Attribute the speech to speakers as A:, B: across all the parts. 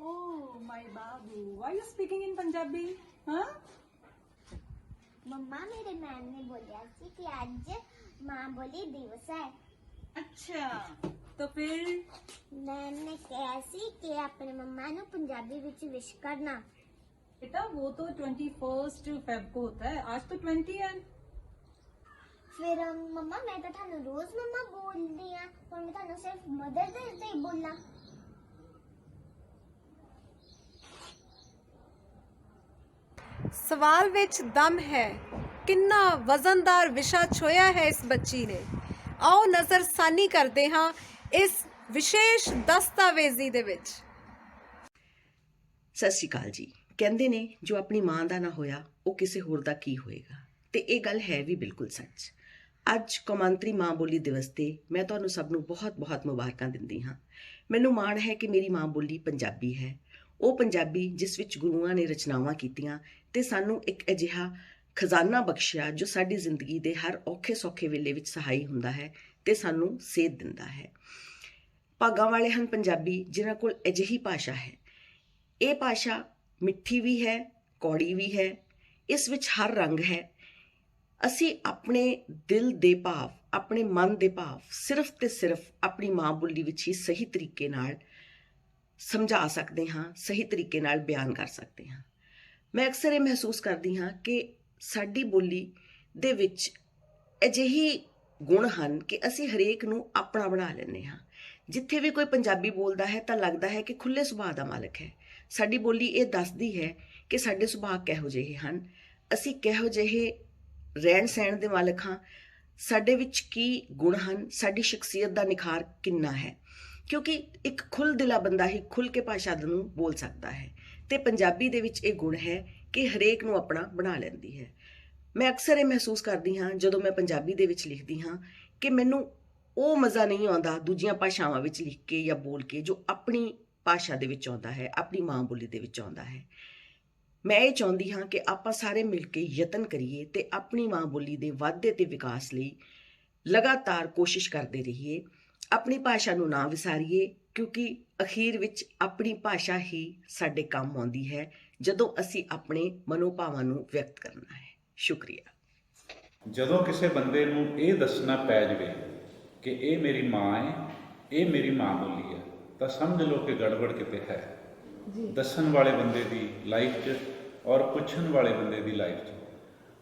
A: Oh, my babu. Why are you speaking in Punjabi? Huh?
B: मम्मा मेरे ma'am ने बोलिया सी कि आज माँ बोली दिवस है।
A: अच्छा, तो फिर
B: मैम ने कहा सी कि अपने मम्मा नु पंजाबी विच विश करना।
A: बेटा वो तो 21 फेब को होता है, आज तो 20 है।
B: फिर मम्मा मैं तो थानू रोज मम्मा बोलदी हां, हुण मैं थानू सिर्फ मदर डे ते ही बोलना।
C: ਸਵਾਲ ਵਿੱਚ ਦਮ ਹੈ। ਕਿੰਨਾ ਵਜ਼ਨਦਾਰ ਵਿਸ਼ਾ ਛੋਇਆ ਹੈ ਇਸ ਬੱਚੀ ਨੇ। ਆਓ ਨਜ਼ਰਸਾਨੀ ਕਰਦੇ ਹਾਂ ਇਸ ਵਿਸ਼ੇਸ਼ ਦਸਤਾਵੇਜ਼ੀ ਦੇ ਵਿੱਚ।
D: ਸਤਿ ਸ਼੍ਰੀ ਅਕਾਲ ਜੀ। ਕਹਿੰਦੇ ਨੇ ਜੋ ਆਪਣੀ ਮਾਂ ਦਾ ਨਾ ਹੋਇਆ ਉਹ ਕਿਸੇ ਹੋਰ ਦਾ ਕੀ ਹੋਏਗਾ, ਤੇ ਇਹ ਗੱਲ ਹੈ ਵੀ ਬਿਲਕੁਲ ਸੱਚ। ਅੱਜ ਕੌਮਾਂਤਰੀ ਮਾਂ ਬੋਲੀ ਦਿਵਸ ਤੇ ਮੈਂ ਤੁਹਾਨੂੰ ਸਭ ਨੂੰ ਬਹੁਤ-ਬਹੁਤ ਮੁਬਾਰਕਾਂ ਦਿੰਦੀ ਹਾਂ। ਮੈਨੂੰ ਮਾਣ ਹੈ ਕਿ ਮੇਰੀ ਮਾਂ ਬੋਲੀ ਪੰਜਾਬੀ ਹੈ। ਉਹ ਪੰਜਾਬੀ ਜਿਸ ਵਿੱਚ ਗੁਰੂਆਂ ਨੇ ਰਚਨਾਵਾਂ ਕੀਤੀਆਂ ਤੇ ਸਾਨੂੰ ਇੱਕ ਅਜਿਹਾ ਖਜ਼ਾਨਾ ਬਖਸ਼ਿਆ ਜੋ ਸਾਡੀ ਜ਼ਿੰਦਗੀ ਦੇ ਹਰ ਔਖੇ ਸੌਖੇ ਵੇਲੇ ਵਿੱਚ ਸਹਾਈ ਹੁੰਦਾ ਹੈ ਤੇ ਸਾਨੂੰ ਸੇਧ ਦਿੰਦਾ ਹੈ। ਭਾਗਾਂ ਵਾਲੇ ਹਨ ਪੰਜਾਬੀ ਜਿਨ੍ਹਾਂ ਕੋਲ ਅਜਿਹੀ ਭਾਸ਼ਾ ਹੈ। ਇਹ ਭਾਸ਼ਾ ਮਿੱਠੀ ਵੀ ਹੈ, ਕੌੜੀ ਵੀ ਹੈ, ਇਸ ਵਿੱਚ ਹਰ ਰੰਗ ਹੈ। ਅਸੀਂ ਆਪਣੇ ਦਿਲ ਦੇ ਭਾਵ, ਆਪਣੇ ਮਨ ਦੇ ਭਾਵ ਸਿਰਫ ਤੇ ਸਿਰਫ ਆਪਣੀ ਮਾਂ ਬੋਲੀ ਵਿੱਚ ਹੀ ਸਹੀ ਤਰੀਕੇ ਨਾਲ ਸਮਝਾ ਸਕਦੇ ਹਾਂ, ਸਹੀ ਤਰੀਕੇ ਨਾਲ ਬਿਆਨ ਕਰ ਸਕਦੇ ਹਾਂ। ਮੈਂ ਅਕਸਰ ਇਹ ਮਹਿਸੂਸ ਕਰਦੀ ਹਾਂ ਕਿ ਸਾਡੀ ਬੋਲੀ ਦੇ ਵਿੱਚ ਅਜਿਹੀ ਗੁਣ ਹਨ ਕਿ ਅਸੀਂ ਹਰੇਕ ਨੂੰ ਆਪਣਾ ਬਣਾ ਲੈਂਦੇ ਹਾਂ। ਜਿੱਥੇ ਵੀ ਕੋਈ ਪੰਜਾਬੀ ਬੋਲਦਾ ਹੈ ਤਾਂ ਲੱਗਦਾ ਹੈ ਕਿ ਖੁੱਲ੍ਹੇ ਸੁਭਾਅ ਦਾ ਮਾਲਕ ਹੈ। ਸਾਡੀ ਬੋਲੀ ਇਹ ਦੱਸਦੀ ਹੈ ਕਿ ਸਾਡੇ ਸੁਭਾਅ ਕਿਹੋ ਜਿਹੇ ਹਨ, ਅਸੀਂ ਕਿਹੋ ਜਿਹੇ ਰਹਿਣ ਸਹਿਣ ਦੇ ਮਾਲਕ ਹਾਂ, ਸਾਡੇ ਵਿੱਚ ਕੀ ਗੁਣ ਹਨ, ਸਾਡੀ ਸ਼ਖਸੀਅਤ ਦਾ ਨਿਖਾਰ ਕਿੰਨਾ ਹੈ। ਕਿਉਂਕਿ ਇੱਕ ਖੁੱਲ੍ਹ ਦਿਲਾ ਬੰਦਾ ਹੀ ਖੁੱਲ੍ਹ ਕੇ ਭਾਸ਼ਾ ਨੂੰ ਬੋਲ ਸਕਦਾ ਹੈ ਤੇ ਪੰਜਾਬੀ ਦੇ ਵਿੱਚ ਇਹ ਗੁਣ ਹੈ ਕਿ ਹਰੇਕ ਨੂੰ ਆਪਣਾ ਬਣਾ ਲੈਂਦੀ ਹੈ। ਮੈਂ ਅਕਸਰ ਇਹ ਮਹਿਸੂਸ ਕਰਦੀ ਹਾਂ ਜਦੋਂ ਮੈਂ ਪੰਜਾਬੀ ਦੇ ਵਿੱਚ ਲਿਖਦੀ ਹਾਂ ਕਿ ਮੈਨੂੰ ਉਹ ਮਜ਼ਾ ਨਹੀਂ ਆਉਂਦਾ ਦੂਜੀਆਂ ਭਾਸ਼ਾਵਾਂ ਵਿੱਚ ਲਿਖ ਕੇ ਜਾਂ ਬੋਲ ਕੇ ਜੋ ਆਪਣੀ ਭਾਸ਼ਾ ਦੇ ਵਿੱਚ ਆਉਂਦਾ ਹੈ, ਆਪਣੀ ਮਾਂ ਬੋਲੀ ਦੇ ਵਿੱਚ ਆਉਂਦਾ ਹੈ। ਮੈਂ ਇਹ ਚਾਹੁੰਦੀ ਹਾਂ ਕਿ ਆਪਾਂ ਸਾਰੇ ਮਿਲ ਕੇ ਯਤਨ ਕਰੀਏ ਤੇ ਆਪਣੀ ਮਾਂ ਬੋਲੀ ਦੇ ਵਾਧੇ ਤੇ ਵਿਕਾਸ ਲਈ ਲਗਾਤਾਰ ਕੋਸ਼ਿਸ਼ ਕਰਦੇ ਰਹੀਏ। ਆਪਣੀ ਭਾਸ਼ਾ ਨੂੰ ਨਾ ਵਿਸਾਰੀਏ, ਕਿਉਂਕਿ ਅਖੀਰ ਵਿੱਚ ਆਪਣੀ ਭਾਸ਼ਾ ਹੀ ਸਾਡੇ ਕੰਮ ਆਉਂਦੀ ਹੈ ਜਦੋਂ ਅਸੀਂ ਆਪਣੇ ਮਨੋਭਾਵਾਂ ਨੂੰ ਵਿਅਕਤ ਕਰਨਾ ਹੈ। ਸ਼ੁਕਰੀਆ।
E: ਜਦੋਂ ਕਿਸੇ ਬੰਦੇ ਨੂੰ ਇਹ ਦੱਸਣਾ ਪੈ ਜਾਵੇ ਕਿ ਇਹ ਮੇਰੀ ਮਾਂ ਹੈ, ਇਹ ਮੇਰੀ ਮਾਂ ਬੋਲੀ ਹੈ, ਤਾਂ ਸਮਝ ਲਓ ਕਿ ਗੜਬੜ ਕਿਤੇ ਹੈ ਦੱਸਣ ਵਾਲੇ ਬੰਦੇ ਦੀ ਲਾਈਫ 'ਚ ਔਰ ਪੁੱਛਣ ਵਾਲੇ ਬੰਦੇ ਦੀ ਲਾਈਫ 'ਚ।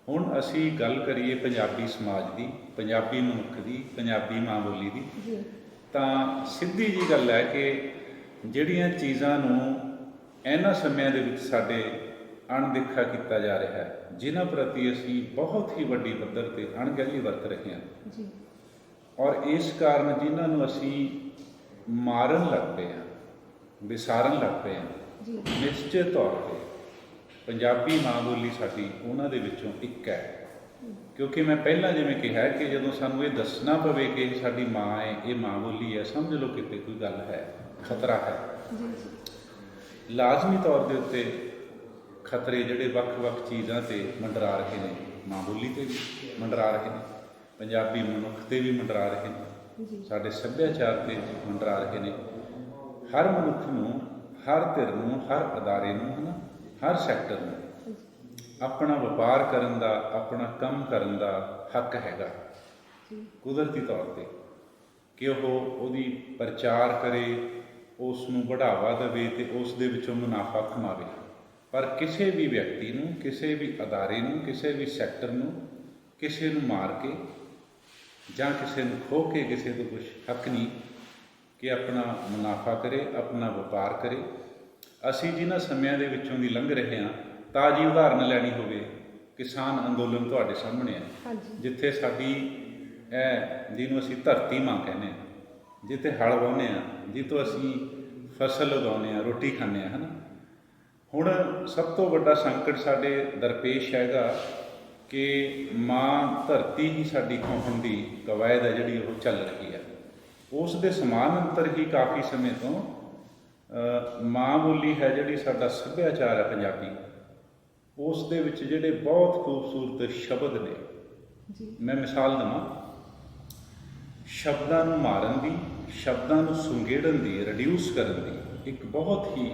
E: ਹੁਣ ਅਸੀਂ ਗੱਲ ਕਰੀਏ ਪੰਜਾਬੀ ਸਮਾਜ ਦੀ, ਪੰਜਾਬੀ ਮਨੁੱਖ ਦੀ, ਪੰਜਾਬੀ ਮਾਂ ਬੋਲੀ ਦੀ, ਤਾਂ ਸਿੱਧੀ ਜੀ ਗੱਲ ਹੈ ਕਿ ਜਿਹੜੀਆਂ ਚੀਜ਼ਾਂ ਨੂੰ ਇਹਨਾਂ ਸਮਿਆਂ ਦੇ ਵਿੱਚ ਸਾਡੇ ਅਣਦੇਖਾ ਕੀਤਾ ਜਾ ਰਿਹਾ ਹੈ, ਜਿਨ੍ਹਾਂ ਪ੍ਰਤੀ ਅਸੀਂ ਬਹੁਤ ਹੀ ਵੱਡੀ ਪੱਧਰ 'ਤੇ ਅਣਗਹਿਲੀ ਵਰਤ ਰਹੇ ਹਾਂ ਔਰ ਇਸ ਕਾਰਨ ਜਿਨ੍ਹਾਂ ਨੂੰ ਅਸੀਂ ਮਾਰਨ ਲੱਗ ਪਏ ਹਾਂ, ਵਿਸਾਰਨ ਲੱਗ ਪਏ ਹਾਂ, ਨਿਸ਼ਚਿਤ ਤੌਰ 'ਤੇ ਪੰਜਾਬੀ ਮਾਂ ਬੋਲੀ ਸਾਡੀ ਉਹਨਾਂ ਦੇ ਵਿੱਚੋਂ ਇੱਕ ਹੈ। ਕਿਉਂਕਿ ਮੈਂ ਪਹਿਲਾਂ ਜਿਵੇਂ ਕਿਹਾ ਕਿ ਜਦੋਂ ਸਾਨੂੰ ਇਹ ਦੱਸਣਾ ਪਵੇ ਕਿ ਸਾਡੀ ਮਾਂ ਹੈ, ਇਹ ਮਾਂ ਬੋਲੀ ਹੈ, ਸਮਝ ਲਓ ਕਿਤੇ ਕੋਈ ਗੱਲ ਹੈ, ਖਤਰਾ ਹੈ। ਲਾਜ਼ਮੀ ਤੌਰ ਦੇ ਉੱਤੇ ਖਤਰੇ ਜਿਹੜੇ ਵੱਖ-ਵੱਖ ਚੀਜ਼ਾਂ 'ਤੇ ਮੰਡਰਾ ਰਹੇ ਨੇ, ਮਾਂ ਬੋਲੀ 'ਤੇ ਵੀ ਮੰਡਰਾ ਰਹੇ ਨੇ, ਪੰਜਾਬੀ ਮਨੁੱਖ 'ਤੇ ਵੀ ਮੰਡਰਾ ਰਹੇ ਨੇ, ਸਾਡੇ ਸੱਭਿਆਚਾਰ 'ਤੇ ਮੰਡਰਾ ਰਹੇ ਨੇ। ਹਰ ਮਨੁੱਖ ਨੂੰ, ਹਰ ਧਿਰ ਨੂੰ, ਹਰ ਅਦਾਰੇ ਨੂੰ, ਹੈ ਨਾ, ਹਰ ਸੈਕਟਰ ਨੂੰ ਆਪਣਾ ਵਪਾਰ ਕਰਨ ਦਾ, ਆਪਣਾ ਕੰਮ ਕਰਨ ਦਾ ਹੱਕ ਹੈਗਾ ਕੁਦਰਤੀ ਤੌਰ 'ਤੇ ਕਿ ਉਹ ਉਹਦੀ ਪ੍ਰਚਾਰ ਕਰੇ, ਉਸ ਨੂੰ ਬੜਾਵਾ ਦੇਵੇ ਅਤੇ ਉਸ ਦੇ ਵਿੱਚੋਂ ਮੁਨਾਫਾ ਕਮਾਵੇ। ਪਰ ਕਿਸੇ ਵੀ ਵਿਅਕਤੀ ਨੂੰ, ਕਿਸੇ ਵੀ ਅਦਾਰੇ ਨੂੰ, ਕਿਸੇ ਵੀ ਸੈਕਟਰ ਨੂੰ, ਕਿਸੇ ਨੂੰ ਮਾਰ ਕੇ ਜਾਂ ਕਿਸੇ ਨੂੰ ਖੋਹ ਕੇ ਕਿਸੇ ਤੋਂ ਕੁਛ ਹੱਕ ਨਹੀਂ ਕਿ ਆਪਣਾ ਮੁਨਾਫਾ ਕਰੇ, ਆਪਣਾ ਵਪਾਰ ਕਰੇ। ਅਸੀਂ ਜਿਨ੍ਹਾਂ ਸਮਿਆਂ ਦੇ ਵਿੱਚੋਂ ਦੀ ਲੰਘ ਰਹੇ ਹਾਂ, ਤਾਜ਼ੀ ਉਦਾਹਰਨ ਲੈਣੀ ਹੋਵੇ, ਕਿਸਾਨ ਅੰਦੋਲਨ ਤੁਹਾਡੇ ਸਾਹਮਣੇ ਹੈ, ਜਿੱਥੇ ਸਾਡੀ ਜਿਹਨੂੰ ਅਸੀਂ ਧਰਤੀ ਮਾਂ ਕਹਿੰਦੇ ਹਾਂ, ਜਿੱਥੇ ਹਲ ਵਾਹੁੰਦੇ ਹਾਂ, ਜਿੱਥੋਂ ਅਸੀਂ ਫਸਲ ਉਗਾਉਂਦੇ ਹਾਂ, ਰੋਟੀ ਖਾਂਦੇ ਹਾਂ, ਹੈ ਨਾ। ਹੁਣ ਸਭ ਤੋਂ ਵੱਡਾ ਸੰਕਟ ਸਾਡੇ ਦਰਪੇਸ਼ ਹੈਗਾ ਕਿ ਮਾਂ ਧਰਤੀ ਹੀ ਸਾਡੀ ਖੋਹਣ ਦੀ ਕਵਾਇਦ ਹੈ ਜਿਹੜੀ ਉਹ ਚੱਲ ਰਹੀ ਹੈ। ਉਸ ਦੇ ਸਮਾਨਾਂਤਰ ਹੀ ਕਾਫੀ ਸਮੇਂ ਤੋਂ ਮਾਂ ਬੋਲੀ ਹੈ ਜਿਹੜੀ ਸਾਡਾ ਸੱਭਿਆਚਾਰ ਹੈ ਪੰਜਾਬੀ, ਉਸ ਦੇ ਵਿੱਚ ਜਿਹੜੇ ਬਹੁਤ ਖੂਬਸੂਰਤ ਸ਼ਬਦ ਨੇ। ਮੈਂ ਮਿਸਾਲ ਦੇਵਾਂ, ਸ਼ਬਦਾਂ ਨੂੰ ਮਾਰਨ ਦੀ, ਸ਼ਬਦਾਂ ਨੂੰ ਸੁੰਗੇੜਨ ਦੀ, ਰਿਡਿਊਸ ਕਰਨ ਦੀ ਇੱਕ ਬਹੁਤ ਹੀ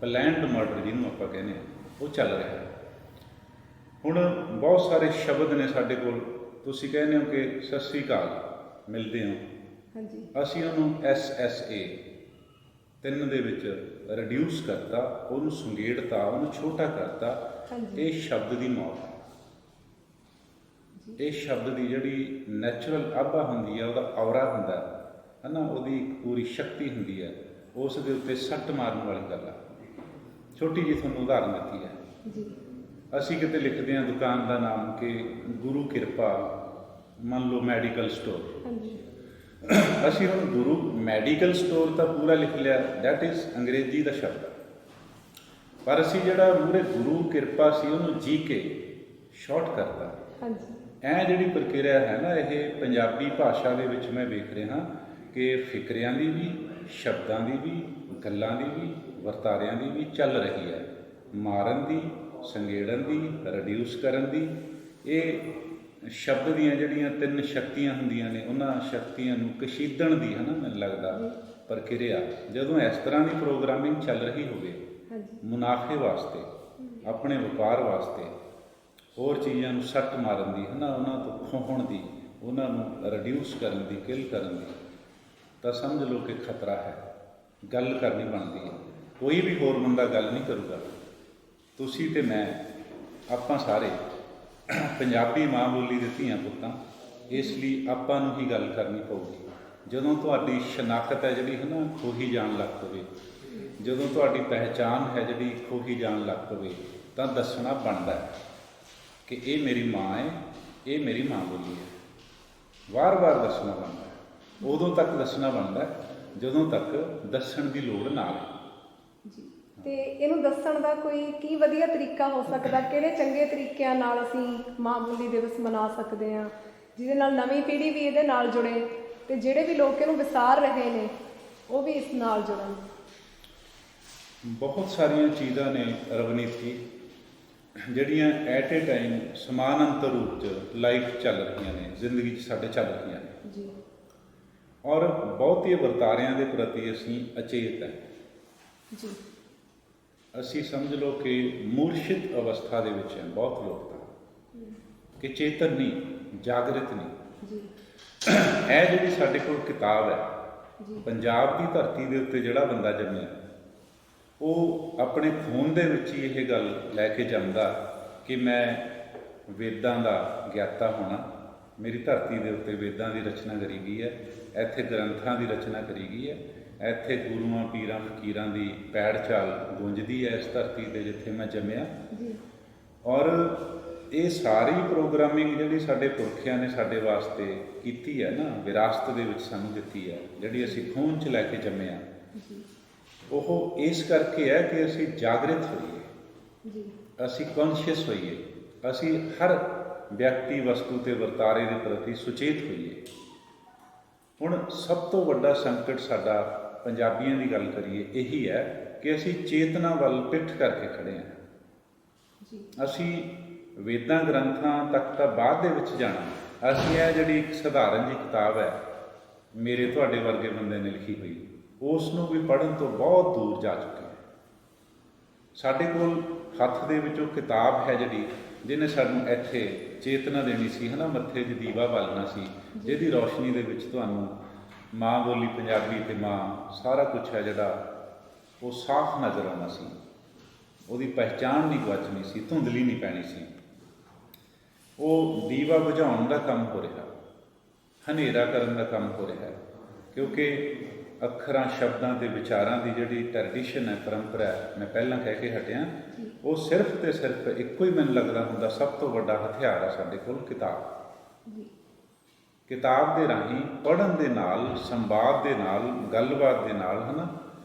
E: ਪਲੈਨਡ ਮਰਡਰ ਜਿਹਨੂੰ ਆਪਾਂ ਕਹਿੰਦੇ ਹਾਂ ਉਹ ਚੱਲ ਰਿਹਾ ਹੈ। ਹੁਣ ਬਹੁਤ ਸਾਰੇ ਸ਼ਬਦ ਨੇ ਸਾਡੇ ਕੋਲ, ਤੁਸੀਂ ਕਹਿੰਦੇ ਹੋ ਕਿ ਸਤਿ ਸ੍ਰੀ ਅਕਾਲ ਮਿਲਦੇ ਹੋ,
C: ਹਾਂਜੀ
E: ਅਸੀਂ ਉਹਨੂੰ SSA 3 ਦੇ ਵਿੱਚ ਰਿਡਿਊਸ ਕਰਤਾ, ਉਹਨੂੰ ਸੁੰਗੇੜਤਾ, ਉਹਨੂੰ ਛੋਟਾ ਕਰਤਾ।
C: ਹਾਂਜੀ।
E: ਇਹ ਸ਼ਬਦ ਦੀ ਮੌਤ ਹੈ। ਇਹ ਸ਼ਬਦ ਦੀ ਜਿਹੜੀ ਨੈਚੁਰਲ ਆਭਾ ਹੁੰਦੀ ਹੈ, ਉਹਦਾ ਔਰਾ ਹੁੰਦਾ ਹੈ ਨਾ, ਉਹਦੀ ਇੱਕ ਪੂਰੀ ਸ਼ਕਤੀ ਹੁੰਦੀ ਹੈ, ਉਸ ਦੇ ਉੱਤੇ ਸੱਟ ਮਾਰਨ ਵਾਲੀ ਗੱਲ ਹੈ। ਛੋਟੀ ਜਿਹੀ ਤੁਹਾਨੂੰ ਉਦਾਹਰਨ ਦਿੱਤੀ ਹੈ।
C: ਜੀ
E: ਅਸੀਂ ਕਿਤੇ ਲਿਖਦੇ ਹਾਂ ਦੁਕਾਨ ਦਾ ਨਾਮ ਕਿ ਗੁਰੂ ਕਿਰਪਾ, ਮੰਨ ਲਓ ਮੈਡੀਕਲ ਸਟੋਰ।
C: ਹਾਂਜੀ
E: ਅਸੀਂ ਹੁਣ ਗੁਰੂ ਮੈਡੀਕਲ ਸਟੋਰ ਤਾਂ ਪੂਰਾ ਲਿਖ ਲਿਆ, ਦੈਟ ਇਜ਼ ਅੰਗਰੇਜ਼ੀ ਦਾ ਸ਼ਬਦ, ਪਰ ਅਸੀਂ ਜਿਹੜਾ ਮੂਹਰੇ ਗੁਰੂ ਕਿਰਪਾ ਸੀ ਉਹਨੂੰ ਜੀ ਕੇ ਸ਼ਾਰਟ ਕਰਤਾ।
C: ਹਾਂਜੀ
E: ਇਹ ਜਿਹੜੀ ਪ੍ਰਕਿਰਿਆ ਹੈ ਨਾ, ਇਹ ਪੰਜਾਬੀ ਭਾਸ਼ਾ ਦੇ ਵਿੱਚ ਮੈਂ ਵੇਖ ਰਿਹਾ ਕਿ ਫਿਕਰਿਆਂ ਦੀ ਵੀ, ਸ਼ਬਦਾਂ ਦੀ ਵੀ, ਗੱਲਾਂ ਦੀ ਵੀ, ਵਰਤਾਰਿਆਂ ਦੀ ਵੀ ਚੱਲ ਰਹੀ ਹੈ। ਮਾਰਨ ਦੀ, ਸੰਗੇੜਨ ਦੀ, ਰਿਡਿਊਸ ਕਰਨ ਦੀ। ਇਹ ਸ਼ਬਦ ਦੀਆਂ ਜਿਹੜੀਆਂ 3 ਸ਼ਕਤੀਆਂ ਹੁੰਦੀਆਂ ਨੇ, ਉਹਨਾਂ ਸ਼ਕਤੀਆਂ ਨੂੰ ਕਸ਼ੀਦਣ ਦੀ, ਹੈ ਨਾ, ਮੈਨੂੰ ਲੱਗਦਾ ਪ੍ਰਕਿਰਿਆ ਜਦੋਂ ਇਸ ਤਰ੍ਹਾਂ ਦੀ ਪ੍ਰੋਗਰਾਮਿੰਗ ਚੱਲ ਰਹੀ ਹੋਵੇ, ਮੁਨਾਫੇ ਵਾਸਤੇ, ਆਪਣੇ ਵਪਾਰ ਵਾਸਤੇ, ਹੋਰ ਚੀਜ਼ਾਂ ਨੂੰ ਸੱਟ ਮਾਰਨ ਦੀ, ਹੈ ਨਾ, ਉਹਨਾਂ ਤੋਂ ਖੋਹਣ ਦੀ, ਉਹਨਾਂ ਨੂੰ ਰਿਡਿਊਸ ਕਰਨ ਦੀ, ਕਿਲ ਕਰਨ ਦੀ, ਤਾਂ ਸਮਝ ਲਓ ਕਿ ਖਤਰਾ ਹੈ। ਗੱਲ ਕਰਨੀ ਬਣਦੀ ਹੈ। ਕੋਈ ਵੀ ਹੋਰ ਬੰਦਾ ਗੱਲ ਨਹੀਂ ਕਰੂਗਾ। ਤੁਸੀਂ ਤੇ ਮੈਂ, ਆਪਾਂ ਸਾਰੇ ਪੰਜਾਬੀ ਮਾਂ ਬੋਲੀ ਦੇ ਧੀਆਂ ਪੁੱਤਾਂ, ਇਸ ਲਈ ਆਪਾਂ ਨੂੰ ਹੀ ਗੱਲ ਕਰਨੀ ਪਊਗੀ। ਜਦੋਂ ਤੁਹਾਡੀ ਸ਼ਨਾਖਤ ਹੈ ਜਿਹੜੀ, ਹੈ ਨਾ, ਖੋਹੀ ਜਾਣ ਲੱਗ ਪਵੇ, ਜਦੋਂ ਤੁਹਾਡੀ ਪਹਿਚਾਣ ਹੈ ਜਿਹੜੀ ਖੋਹੀ ਜਾਣ ਲੱਗ ਪਵੇ, ਤਾਂ ਦੱਸਣਾ ਬਣਦਾ ਹੈ ਕਿ ਇਹ ਮੇਰੀ ਮਾਂ ਹੈ, ਇਹ ਮੇਰੀ ਮਾਂ ਬੋਲੀ ਹੈ। ਵਾਰ-ਵਾਰ ਦੱਸਣਾ ਬਣਦਾ ਹੈ। ਉਦੋਂ ਤੱਕ ਦੱਸਣਾ ਬਣਦਾ ਹੈ ਜਦੋਂ ਤੱਕ ਦੱਸਣ ਦੀ ਲੋੜ ਨਾ ਆਵੇ।
C: ਜੀ, ਤੇ ਇਹਨੂੰ ਦੱਸਣ ਦਾ ਕੋਈ ਕੀ ਵਧੀਆ ਤਰੀਕਾ ਹੋ ਸਕਦਾ? ਕਿਹੜੇ ਚੰਗੇ ਤਰੀਕਿਆਂ ਨਾਲ ਅਸੀਂ ਮਾਂ ਬੋਲੀ ਦਿਵਸ ਮਨਾ ਸਕਦੇ ਹਾਂ, ਜਿਹਦੇ ਨਾਲ ਨਵੀਂ ਪੀੜ੍ਹੀ ਵੀ ਇਹਦੇ ਨਾਲ ਜੁੜੇ ਤੇ ਜਿਹੜੇ ਵੀ ਲੋਕ ਇਹਨੂੰ ਵਿਸਾਰ ਰਹੇ ਨੇ ਉਹ ਵੀ ਇਸ ਨਾਲ ਜੁੜਨ?
E: ਬਹੁਤ ਸਾਰੀਆਂ ਚੀਜ਼ਾਂ ਨੇ ਰਵਨੀਤੀ, ਜਿਹੜੀਆਂ ਐਟ ਏ ਟਾਈਮ ਸਮਾਨਾਂਤਰ ਰੂਪ 'ਚ ਲਾਈਫ ਚੱਲ ਰਹੀਆਂ ਨੇ, ਜ਼ਿੰਦਗੀ 'ਚ ਸਾਡੇ ਚੱਲ ਰਹੀਆਂ ਨੇ।
C: ਜੀ।
E: ਔਰ ਬਹੁਤੇ ਵਰਤਾਰਿਆਂ ਦੇ ਪ੍ਰਤੀ ਅਸੀਂ ਅਚੇਤ ਹੈ।
C: ਜੀ।
E: ਅਸੀਂ ਸਮਝ ਲਓ ਕਿ ਮੂਰਛਿਤ ਅਵਸਥਾ ਦੇ ਵਿੱਚ ਹੈ ਬਹੁਤ ਲੋਕ ਤਾਂ, ਕਿ ਚੇਤਨ ਨਹੀਂ, ਜਾਗਰਿਤ ਨਹੀਂ।
C: ਜੀ।
E: ਇਹ ਜਿਹੜੀ ਸਾਡੇ ਕੋਲ ਕਿਤਾਬ ਹੈ,
C: ਜੀ।
E: ਪੰਜਾਬ ਦੀ ਧਰਤੀ ਦੇ ਉੱਤੇ ਜਿਹੜਾ ਬੰਦਾ ਜੰਮਿਆ, ਉਹ ਆਪਣੇ ਖੂਨ ਦੇ ਵਿੱਚ ਹੀ ਇਹ ਗੱਲ ਲੈ ਕੇ ਜੰਮਦਾ ਕਿ ਮੈਂ ਵੇਦਾਂ ਦਾ ਗਿਆਤਾ ਹੋਣਾ। ਮੇਰੀ ਧਰਤੀ ਦੇ ਉੱਤੇ ਵੇਦਾਂ ਦੀ ਰਚਨਾ ਕਰੀ ਗਈ ਹੈ, ਇੱਥੇ ਗ੍ਰੰਥਾਂ ਦੀ ਰਚਨਾ ਕਰੀ ਗਈ ਹੈ, ਇੱਥੇ ਗੁਰੂਆਂ ਪੀਰਾਂ ਫਕੀਰਾਂ ਦੀ ਪੈੜ ਚਾਲ ਗੂੰਜਦੀ ਹੈ ਇਸ ਧਰਤੀ 'ਤੇ ਜਿੱਥੇ ਮੈਂ ਜੰਮਿਆ। ਔਰ ਇਹ ਸਾਰੀ ਪ੍ਰੋਗਰਾਮਿੰਗ ਜਿਹੜੀ ਸਾਡੇ ਪੁਰਖਿਆਂ ਨੇ ਸਾਡੇ ਵਾਸਤੇ ਕੀਤੀ ਹੈ ਨਾ, ਵਿਰਾਸਤ ਦੇ ਵਿੱਚ ਸਾਨੂੰ ਦਿੱਤੀ ਹੈ, ਜਿਹੜੀ ਅਸੀਂ ਖੂਨ 'ਚ ਲੈ ਕੇ ਜੰਮੇ ਹਾਂ, ਉਹ ਇਸ ਕਰਕੇ ਹੈ ਕਿ ਅਸੀਂ ਜਾਗਰਿਤ ਹੋਈਏ, ਅਸੀਂ ਕੌਨਸ਼ੀਅਸ ਹੋਈਏ, ਅਸੀਂ ਹਰ ਵਿਅਕਤੀ, ਵਸਤੂ ਤੇ ਵਰਤਾਰੇ ਦੇ ਪ੍ਰਤੀ ਸੁਚੇਤ ਹੋਈਏ। ਹੁਣ ਸਭ ਤੋਂ ਵੱਡਾ ਸੰਕਟ ਸਾਡਾ, ਪੰਜਾਬੀਆਂ ਦੀ ਗੱਲ ਕਰੀਏ, ਇਹੀ ਹੈ ਕਿ ਅਸੀਂ ਚੇਤਨਾ ਵੱਲ ਪਿੱਠ ਕਰਕੇ ਖੜੇ ਹਾਂ। ਅਸੀਂ ਵੇਦਾਂ ਗ੍ਰੰਥਾਂ ਤੱਕ ਤਾਂ ਬਾਅਦ ਦੇ ਵਿੱਚ ਜਾਣਾ, ਅਸੀਂ ਇਹ ਜਿਹੜੀ ਇੱਕ ਸਧਾਰਨ ਜਿਹੀ ਕਿਤਾਬ ਹੈ, ਮੇਰੇ ਤੁਹਾਡੇ ਵਰਗੇ ਬੰਦੇ ਨੇ ਲਿਖੀ ਹੋਈ, ਉਸ ਨੂੰ ਵੀ ਪੜ੍ਹਨ ਤੋਂ ਬਹੁਤ ਦੂਰ ਜਾ ਚੁੱਕੇ ਹਾਂ। ਸਾਡੇ ਕੋਲ ਹੱਥ ਦੇ ਵਿੱਚ ਉਹ ਕਿਤਾਬ ਹੈ ਜਿਹੜੀ, ਜਿਹਨੇ ਸਾਨੂੰ ਇੱਥੇ ਚੇਤਨਾ ਦੇਣੀ ਸੀ, ਹੈ ਨਾ, ਮੱਥੇ 'ਚ ਦੀਵਾ ਬਾਲਣਾ ਸੀ, ਜਿਹਦੀ ਰੌਸ਼ਨੀ ਦੇ ਵਿੱਚ ਤੁਹਾਨੂੰ ਮਾਂ ਬੋਲੀ ਪੰਜਾਬੀ ਤੇ ਮਾਂ ਸਾਰਾ ਕੁਝ ਹੈ ਜਿਹੜਾ ਉਹ ਸਾਫ਼ ਨਜ਼ਰ ਆਉਣਾ ਸੀ, ਉਹਦੀ ਪਹਿਚਾਣ ਨਹੀਂ ਗੁਆਚਣੀ ਸੀ, ਧੁੰਦਲੀ ਨਹੀਂ ਪੈਣੀ ਸੀ। ਉਹ ਦੀਵਾ ਬੁਝਾਉਣ ਦਾ ਕੰਮ ਹੋ ਰਿਹਾ, ਹਨੇਰਾ ਕਰਨ ਦਾ ਕੰਮ ਹੋ ਰਿਹਾ, ਕਿਉਂਕਿ ਅੱਖਰਾਂ, ਸ਼ਬਦਾਂ ਤੇ ਵਿਚਾਰਾਂ ਦੀ ਜਿਹੜੀ ਟ੍ਰੈਡੀਸ਼ਨ ਹੈ, ਪਰੰਪਰਾ ਹੈ, ਮੈਂ ਪਹਿਲਾਂ ਕਹਿ ਕੇ ਹਟਿਆ, ਉਹ ਸਿਰਫ ਤੇ ਸਿਰਫ ਇੱਕੋ ਹੀ ਮੈਨੂੰ ਲੱਗਦਾ ਹੁੰਦਾ ਸਭ ਤੋਂ ਵੱਡਾ ਹਥਿਆਰ ਹੈ ਸਾਡੇ ਕੋਲ, ਕਿਤਾਬ। ਕਿਤਾਬ ਦੇ ਰਾਹੀਂ ਪੜ੍ਹਨ ਦੇ ਨਾਲ, ਸੰਵਾਦ ਦੇ ਨਾਲ, ਗੱਲਬਾਤ ਦੇ ਨਾਲ, ਹੈ ਨਾ,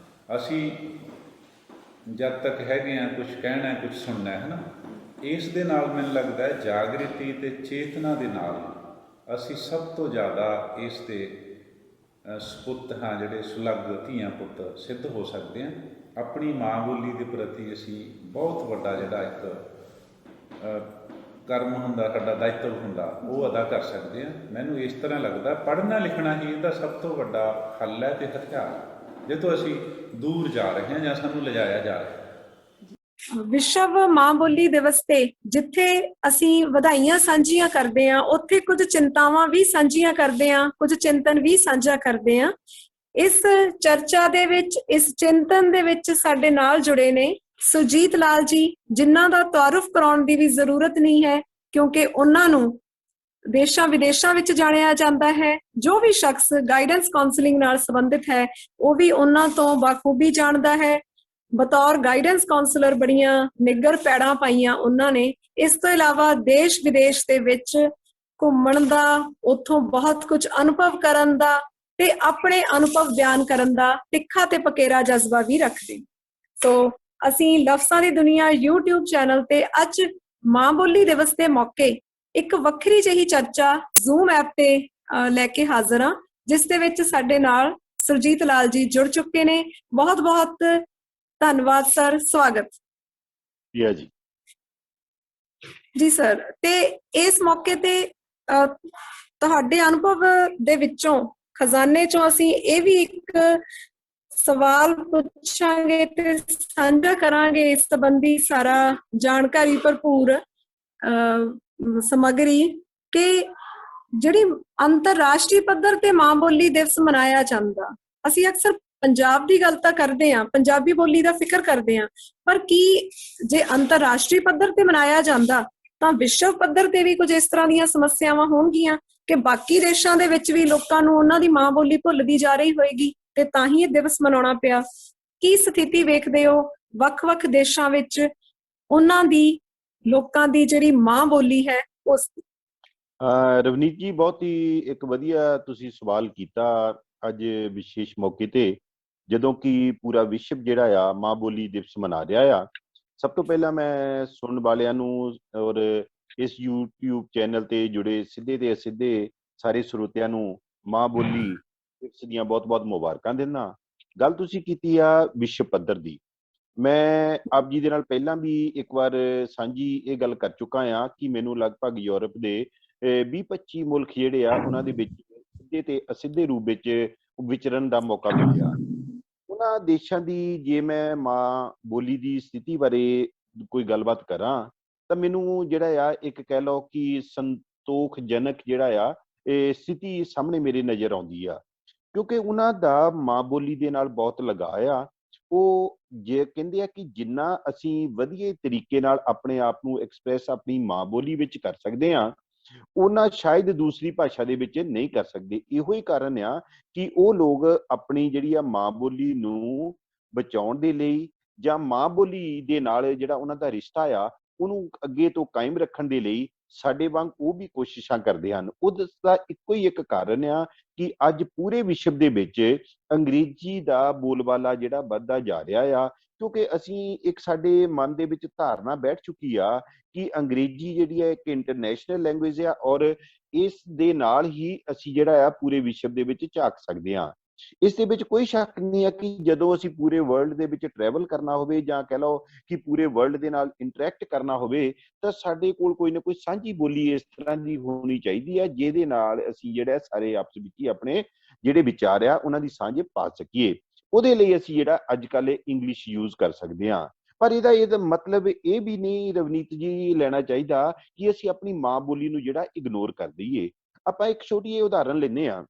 E: ਅਸੀਂ ਜਦ ਤੱਕ ਹੈਗੇ ਹਾਂ ਕੁਝ ਕਹਿਣਾ, ਕੁਝ ਸੁਣਨਾ, ਹੈ ਨਾ, ਇਸ ਦੇ ਨਾਲ ਮੈਨੂੰ ਲੱਗਦਾ ਜਾਗ੍ਰਿਤੀ ਤੇ ਚੇਤਨਾ ਦੇ ਨਾਲ ਅਸੀਂ ਸਭ ਤੋਂ ਜ਼ਿਆਦਾ ਇਸ ਦੇ ਸਪੁੱਤ ਹਾਂ, ਜਿਹੜੇ ਸੁਲੱਗ ਧੀਆਂ ਪੁੱਤ ਸਿੱਧ ਹੋ ਸਕਦੇ ਹਾਂ। ਆਪਣੀ ਮਾਂ ਬੋਲੀ ਦੇ ਪ੍ਰਤੀ ਅਸੀਂ ਬਹੁਤ ਵੱਡਾ ਜਿਹੜਾ ਇੱਕ ਕਰਮ ਹੁੰਦਾ, ਸਾਡਾ ਦਾਇਤਵ ਹੁੰਦਾ, ਉਹ ਅਦਾ ਕਰ ਸਕਦੇ ਹਾਂ। ਮੈਨੂੰ ਇਸ ਤਰ੍ਹਾਂ ਲੱਗਦਾ ਪੜ੍ਹਨਾ ਲਿਖਣਾ ਹੀ ਇਹਦਾ ਸਭ ਤੋਂ ਵੱਡਾ ਹੱਲ ਹੈ ਤੇ ਹਥਿਆਰ, ਜਿੱਥੋਂ ਅਸੀਂ ਦੂਰ ਜਾ ਰਹੇ ਹਾਂ ਜਾਂ ਸਾਨੂੰ ਲਿਜਾਇਆ ਜਾ ਰਿਹਾ।
C: ਵਿਸ਼ਵ ਮਾਂ ਬੋਲੀ ਦਿਵਸ ਤੇ ਜਿੱਥੇ ਅਸੀਂ ਵਧਾਈਆਂ ਸਾਂਝੀਆਂ ਕਰਦੇ ਹਾਂ, ਉੱਥੇ ਕੁਝ ਚਿੰਤਾਵਾਂ ਵੀ ਸਾਂਝੀਆਂ ਕਰਦੇ ਹਾਂ, ਕੁਝ ਚਿੰਤਨ ਵੀ ਸਾਂਝਾ ਕਰਦੇ ਹਾਂ। ਇਸ ਚਰਚਾ ਦੇ ਵਿੱਚ, ਇਸ ਚਿੰਤਨ ਦੇ ਵਿੱਚ ਸਾਡੇ ਨਾਲ ਜੁੜੇ ਨੇ ਸੁਰਜੀਤ ਲਾਲ ਜੀ, ਜਿਨ੍ਹਾਂ ਦਾ ਤਾਰੁਫ ਕਰਾਉਣ ਦੀ ਵੀ ਜ਼ਰੂਰਤ ਨਹੀਂ ਹੈ ਕਿਉਂਕਿ ਉਹਨਾਂ ਨੂੰ ਦੇਸ਼ਾਂ ਵਿਦੇਸ਼ਾਂ ਵਿੱਚ ਜਾਣਿਆ ਜਾਂਦਾ ਹੈ। ਜੋ ਵੀ ਸ਼ਖਸ ਗਾਈਡੈਂਸ ਕਾਉਂਸਲਿੰਗ ਨਾਲ ਸੰਬੰਧਿਤ ਹੈ, ਉਹ ਵੀ ਉਹਨਾਂ ਤੋਂ ਬਾਖੂਬੀ ਜਾਣਦਾ ਹੈ। ਬਤੌਰ ਗਾਈਡੈਂਸ ਕਾਉਂਸਲਰ ਬੜੀਆਂ ਨਿੱਘਰ ਪੈੜਾਂ ਪਾਈਆਂ ਉਹਨਾਂ ਨੇ। ਇਸ ਤੋਂ ਇਲਾਵਾ ਦੇਸ਼ ਵਿਦੇਸ਼ ਦੇ ਵਿੱਚ ਘੁੰਮਣ ਦਾ, ਉੱਥੋਂ ਬਹੁਤ ਕੁਝ ਅਨੁਭਵ ਕਰਨ ਦਾ ਤੇ ਆਪਣੇ ਅਨੁਭਵ ਬਿਆਨ ਕਰਨ ਦਾ ਤਿੱਖਾ ਤੇ ਪਕੇਰਾ ਜਜ਼ਬਾ ਵੀ ਰੱਖਦੇ। ਸੋ ਅਸੀਂ ਲਫ਼ਜ਼ਾਂ ਦੀ ਦੁਨੀਆ YouTube ਚੈਨਲ ਤੇ ਅੱਜ ਮਾਂ ਬੋਲੀ ਦਿਵਸ ਦੇ ਮੌਕੇ ਇੱਕ ਵੱਖਰੀ ਜਿਹੀ ਚਰਚਾ Zoom ਐਪ ਤੇ ਲੈ ਕੇ ਹਾਜ਼ਰ ਹਾਂ, ਜਿਸ ਦੇ ਵਿੱਚ ਸਾਡੇ ਨਾਲ ਸੁਰਜੀਤ ਲਾਲ ਜੀ ਜੁੜ ਚੁੱਕੇ ਨੇ। ਬਹੁਤ ਬਹੁਤ ਧੰਨਵਾਦ ਸਰ, ਸਵਾਗਤ
F: ਜੀ।
C: ਜੀ ਸਰ, ਤੇ ਇਸ ਮੌਕੇ ਤੇ ਤੁਹਾਡੇ ਅਨੁਭਵ ਦੇ ਵਿੱਚੋਂ, ਖਜ਼ਾਨੇ ਚੋਂ ਅਸੀਂ ਇਹ ਵੀ ਇੱਕ ਸਵਾਲ ਪੁੱਛਾਂਗੇ ਤੇ ਸਾਂਝਾ ਕਰਾਂਗੇ ਇਸ ਸੰਬੰਧੀ ਸਾਰਾ ਜਾਣਕਾਰੀ ਭਰਪੂਰ ਸਮੱਗਰੀ, ਕਿ ਜਿਹੜੀ ਅੰਤਰਰਾਸ਼ਟਰੀ ਪੱਧਰ ਤੇ ਮਾਂ ਬੋਲੀ ਦਿਵਸ ਮਨਾਇਆ ਜਾਂਦਾ, ਅਸੀਂ ਅਕਸਰ ਪੰਜਾਬ ਦੀ ਗੱਲ ਤਾਂ ਕਰਦੇ ਹਾਂ, ਪੰਜਾਬੀ ਬੋਲੀ ਦਾ ਫਿਕਰ ਕਰਦੇ ਹਾਂ, ਪਰ ਕੀ ਜੇ ਅੰਤਰਰਾਸ਼ਟਰੀ ਪੱਧਰ ਤੇ ਮਨਾਇਆ ਜਾਂਦਾ ਤਾਂ ਵਿਸ਼ਵ ਪੱਧਰ ਤੇ ਵੀ ਕੁਝ ਇਸ ਤਰ੍ਹਾਂ ਦੀਆਂ ਸਮੱਸਿਆਵਾਂ ਹੋਣਗੀਆਂ ਕਿ ਬਾਕੀ ਦੇਸ਼ਾਂ ਦੇ ਵਿੱਚ ਵੀ ਲੋਕਾਂ ਨੂੰ ਉਹਨਾਂ ਦੀ ਮਾਂ ਬੋਲੀ ਭੁੱਲਦੀ ਜਾ ਰਹੀ ਹੋਏਗੀ ਤੇ ਤਾਂ ਹੀ ਇਹ ਦਿਵਸ ਮਨਾਉਣਾ ਪਿਆ। ਕੀ ਸਥਿਤੀ ਵੇਖਦੇ ਹੋ ਵੱਖ-ਵੱਖ ਦੇਸ਼ਾਂ ਵਿੱਚ ਉਹਨਾਂ ਦੀ, ਲੋਕਾਂ ਦੀ ਜਿਹੜੀ ਮਾਂ ਬੋਲੀ ਹੈ ਉਸ ਦੀ?
F: ਰਵਨੀਤ ਜੀ, ਬਹੁਤ ਹੀ ਇੱਕ ਵਧੀਆ ਤੁਸੀਂ ਸਵਾਲ ਕੀਤਾ ਅੱਜ ਵਿਸ਼ੇਸ਼ ਮੌਕੇ ਤੇ, ਜਦੋਂ ਕਿ ਪੂਰਾ ਵਿਸ਼ਵ ਜਿਹੜਾ ਆ ਮਾਂ ਬੋਲੀ ਦਿਵਸ ਮਨਾ ਰਿਹਾ ਆ। ਸਭ ਤੋਂ ਪਹਿਲਾਂ ਮੈਂ ਸੁਣਨ ਵਾਲਿਆਂ ਨੂੰ ਔਰ ਇਸ YouTube ਚੈਨਲ ਤੇ ਜੁੜੇ ਸਿੱਧੇ ਤੇ ਅਸਿੱਧੇ ਸਾਰੇ ਸਰੋਤਿਆਂ ਨੂੰ ਮਾਂ ਬੋਲੀ ਦਿਵਸ ਦੀਆਂ ਬਹੁਤ-ਬਹੁਤ ਮੁਬਾਰਕਾਂ ਦਿੰਦਾ। ਗੱਲ ਤੁਸੀਂ ਕੀਤੀ ਆ ਵਿਸ਼ਵ ਪੱਧਰ ਦੀ, ਮੈਂ ਆਪ ਜੀ ਦੇ ਨਾਲ ਪਹਿਲਾਂ ਵੀ ਇੱਕ ਵਾਰ ਸਾਂਝੀ ਇਹ ਗੱਲ ਕਰ ਚੁੱਕਾ ਹਾਂ ਕਿ ਮੈਨੂੰ ਲਗਭਗ ਯੂਰਪ ਦੇ 20-25 ਮੁਲਕ ਜਿਹੜੇ ਆ ਉਹਨਾਂ ਦੇ ਵਿੱਚ ਸਿੱਧੇ ਤੇ ਅਸਿੱਧੇ ਰੂਪ ਵਿੱਚ ਵਿਚਰਨ ਦਾ ਮੌਕਾ ਮਿਲਿਆ। ਉਹਨਾਂ ਦੇਸ਼ਾਂ ਦੀ ਜੇ ਮੈਂ ਮਾਂ ਬੋਲੀ ਦੀ ਸਥਿਤੀ ਬਾਰੇ ਕੋਈ ਗੱਲਬਾਤ ਕਰਾਂ ਤਾਂ ਮੈਨੂੰ ਜਿਹੜਾ ਆ ਇੱਕ ਕਹਿ ਲਓ ਕਿ ਸੰਤੋਖਜਨਕ ਜਿਹੜਾ ਆ ਇਹ ਸਥਿਤੀ ਸਾਹਮਣੇ ਮੇਰੇ ਨਜ਼ਰ ਆਉਂਦੀ ਆ, ਕਿਉਂਕਿ ਉਹਨਾਂ ਦਾ ਮਾਂ ਬੋਲੀ ਦੇ ਨਾਲ ਬਹੁਤ ਲਗਾਅ ਆ। ਉਹ ਜੇ ਕਹਿੰਦੇ ਆ ਕਿ ਜਿੰਨਾ ਅਸੀਂ ਵਧੀਆ ਤਰੀਕੇ ਨਾਲ ਆਪਣੇ ਆਪ ਨੂੰ ਐਕਸਪ੍ਰੈਸ ਆਪਣੀ ਮਾਂ ਬੋਲੀ ਵਿੱਚ ਕਰ ਸਕਦੇ ਹਾਂ, ਉਹਨਾਂ ਸ਼ਾਇਦ ਦੂਸਰੀ ਭਾਸ਼ਾ ਦੇ ਵਿੱਚ ਨਹੀਂ ਕਰ ਸਕਦੇ। ਇਹੋ ਹੀ ਕਾਰਨ ਆ ਕਿ ਉਹ ਲੋਕ ਆਪਣੀ ਜਿਹੜੀ ਆ ਮਾਂ ਬੋਲੀ ਨੂੰ ਬਚਾਉਣ ਦੇ ਲਈ ਜਾਂ ਮਾਂ ਬੋਲੀ ਦੇ ਨਾਲ ਜਿਹੜਾ ਉਹਨਾਂ ਦਾ ਰਿਸ਼ਤਾ ਆ ਉਹਨੂੰ ਅੱਗੇ ਤੋਂ ਕਾਇਮ ਰੱਖਣ ਦੇ ਲਈ ਸਾਡੇ ਵਾਂਗ ਉਹ ਵੀ ਕੋਸ਼ਿਸ਼ਾਂ ਕਰਦੇ ਹਨ। ਉਹਦਾ ਇੱਕੋ ਹੀ ਇੱਕ ਕਾਰਨ ਆ ਕਿ ਅੱਜ ਪੂਰੇ ਵਿਸ਼ਵ ਦੇ ਵਿੱਚ ਅੰਗਰੇਜ਼ੀ ਦਾ ਬੋਲਬਾਲਾ ਜਿਹੜਾ ਵੱਧਦਾ ਜਾ ਰਿਹਾ ਆ, ਕਿਉਂਕਿ ਅਸੀਂ ਇੱਕ ਸਾਡੇ ਮਨ ਦੇ ਵਿੱਚ ਧਾਰਨਾ ਬੈਠ ਚੁੱਕੀ ਆ ਕਿ ਅੰਗਰੇਜ਼ੀ ਜਿਹੜੀ ਹੈ ਇੱਕ ਇੰਟਰਨੈਸ਼ਨਲ ਲੈਂਗੁਏਜ ਆ ਔਰ ਇਸ ਦੇ ਨਾਲ ਹੀ ਅਸੀਂ ਜਿਹੜਾ ਆ ਪੂਰੇ ਵਿਸ਼ਵ ਦੇ ਵਿੱਚ ਝਾਕ ਸਕਦੇ ਹਾਂ। ਇਸ ਦੇ ਵਿੱਚ ਕੋਈ ਸ਼ੱਕ ਨਹੀਂ ਹੈ ਕਿ ਜਦੋਂ ਅਸੀਂ ਪੂਰੇ ਵਰਲਡ ਦੇ ਵਿੱਚ ਟਰੈਵਲ ਕਰਨਾ ਹੋਵੇ ਜਾਂ ਕਹਿ ਲਓ ਕਿ ਪੂਰੇ ਵਰਲਡ ਦੇ ਨਾਲ ਇੰਟਰੈਕਟ ਕਰਨਾ ਹੋਵੇ ਤਾਂ ਸਾਡੇ ਕੋਲ ਕੋਈ ਨਾ ਕੋਈ ਸਾਂਝੀ ਬੋਲੀ ਇਸ ਤਰ੍ਹਾਂ ਦੀ ਹੋਣੀ ਚਾਹੀਦੀ ਹੈ ਜਿਹਦੇ ਨਾਲ ਅਸੀਂ ਜਿਹੜਾ ਸਾਰੇ ਆਪਸ ਵਿੱਚ ਹੀ ਆਪਣੇ ਜਿਹੜੇ ਵਿਚਾਰ ਆ ਉਹਨਾਂ ਦੀ ਸਾਂਝ ਪਾ ਸਕੀਏ। ਉਹਦੇ ਲਈ ਅਸੀਂ ਜਿਹੜਾ ਅੱਜ ਕੱਲ੍ਹ ਇੰਗਲਿਸ਼ ਯੂਜ਼ ਕਰ ਸਕਦੇ ਹਾਂ, ਪਰ ਇਹਦਾ ਮਤਲਬ ਇਹ ਵੀ ਨਹੀਂ ਰਵਨੀਤ ਜੀ ਲੈਣਾ ਚਾਹੀਦਾ ਕਿ ਅਸੀਂ ਆਪਣੀ ਮਾਂ ਬੋਲੀ ਨੂੰ ਜਿਹੜਾ ਇਗਨੋਰ ਕਰ ਦਈਏ। ਆਪਾਂ ਇੱਕ ਛੋਟੀ ਜਿਹੀ ਉਦਾਹਰਨ ਲੈਂਦੇ ਹਾਂ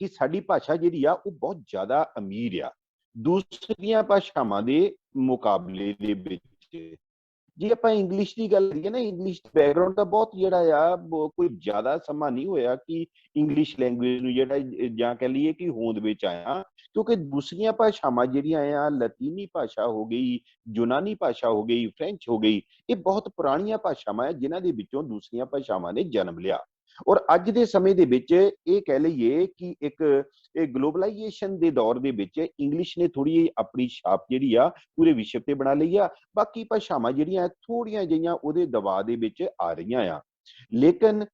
F: ਕਿ ਸਾਡੀ ਭਾਸ਼ਾ ਜਿਹੜੀ ਆ ਉਹ ਬਹੁਤ ਜ਼ਿਆਦਾ ਅਮੀਰ ਆ ਦੂਸਰੀਆਂ ਭਾਸ਼ਾਵਾਂ ਦੇ ਮੁਕਾਬਲੇ ਦੇ ਵਿੱਚ। ਜੇ ਆਪਾਂ ਇੰਗਲਿਸ਼ ਦੀ ਗੱਲ ਕਰੀਏ ਨਾ, ਇੰਗਲਿਸ਼ ਬੈਕਗਰਾਉਂਡ ਤਾਂ ਬਹੁਤ ਜਿਹੜਾ ਆ ਕੋਈ ਜ਼ਿਆਦਾ ਸਮਾਂ ਨਹੀਂ ਹੋਇਆ ਕਿ ਇੰਗਲਿਸ਼ ਲੈਂਗੁਏਜ ਨੂੰ ਜਿਹੜਾ ਜਾਂ ਕਹਿ ਲਈਏ ਕਿ ਹੋਂਦ ਵਿੱਚ ਆਇਆ, ਕਿਉਂਕਿ ਦੂਸਰੀਆਂ ਭਾਸ਼ਾਵਾਂ ਜਿਹੜੀਆਂ ਆ ਲਤੀਨੀ ਭਾਸ਼ਾ ਹੋ ਗਈ, ਯੂਨਾਨੀ ਭਾਸ਼ਾ ਹੋ ਗਈ, ਫ੍ਰੈਂਚ ਹੋ ਗਈ, ਇਹ ਬਹੁਤ ਪੁਰਾਣੀਆਂ ਭਾਸ਼ਾਵਾਂ ਆ ਜਿਨ੍ਹਾਂ ਦੇ ਵਿੱਚੋਂ ਦੂਸਰੀਆਂ ਭਾਸ਼ਾਵਾਂ ਨੇ ਜਨਮ ਲਿਆ। ਔਰ ਅੱਜ ਦੇ ਸਮੇਂ ਦੇ ਵਿੱਚ ਇਹ ਕਹਿ ਲਈਏ ਕਿ ਇੱਕ ਗਲੋਬਲਾਈਜੇਸ਼ਨ ਦੇ ਦੌਰ ਦੇ ਵਿੱਚ ਇੰਗਲਿਸ਼ ਨੇ ਥੋੜੀ ਜਿਹੀ ਆਪਣੀ ਛਾਪ ਜਿਹੜੀ ਆ ਪੂਰੇ ਵਿਸ਼ਵ ਤੇ ਬਣਾ ਲਈ ਆ। ਬਾਕੀ ਭਾਸ਼ਾਵਾਂ ਜਿਹੜੀਆਂ ਥੋੜੀਆਂ ਜਿਹੀਆਂ ਉਹਦੇ ਦਬਾਅ ਦੇ ਵਿੱਚ ਆ ਰਹੀਆਂ ਆ। ਲੇਕਿਨ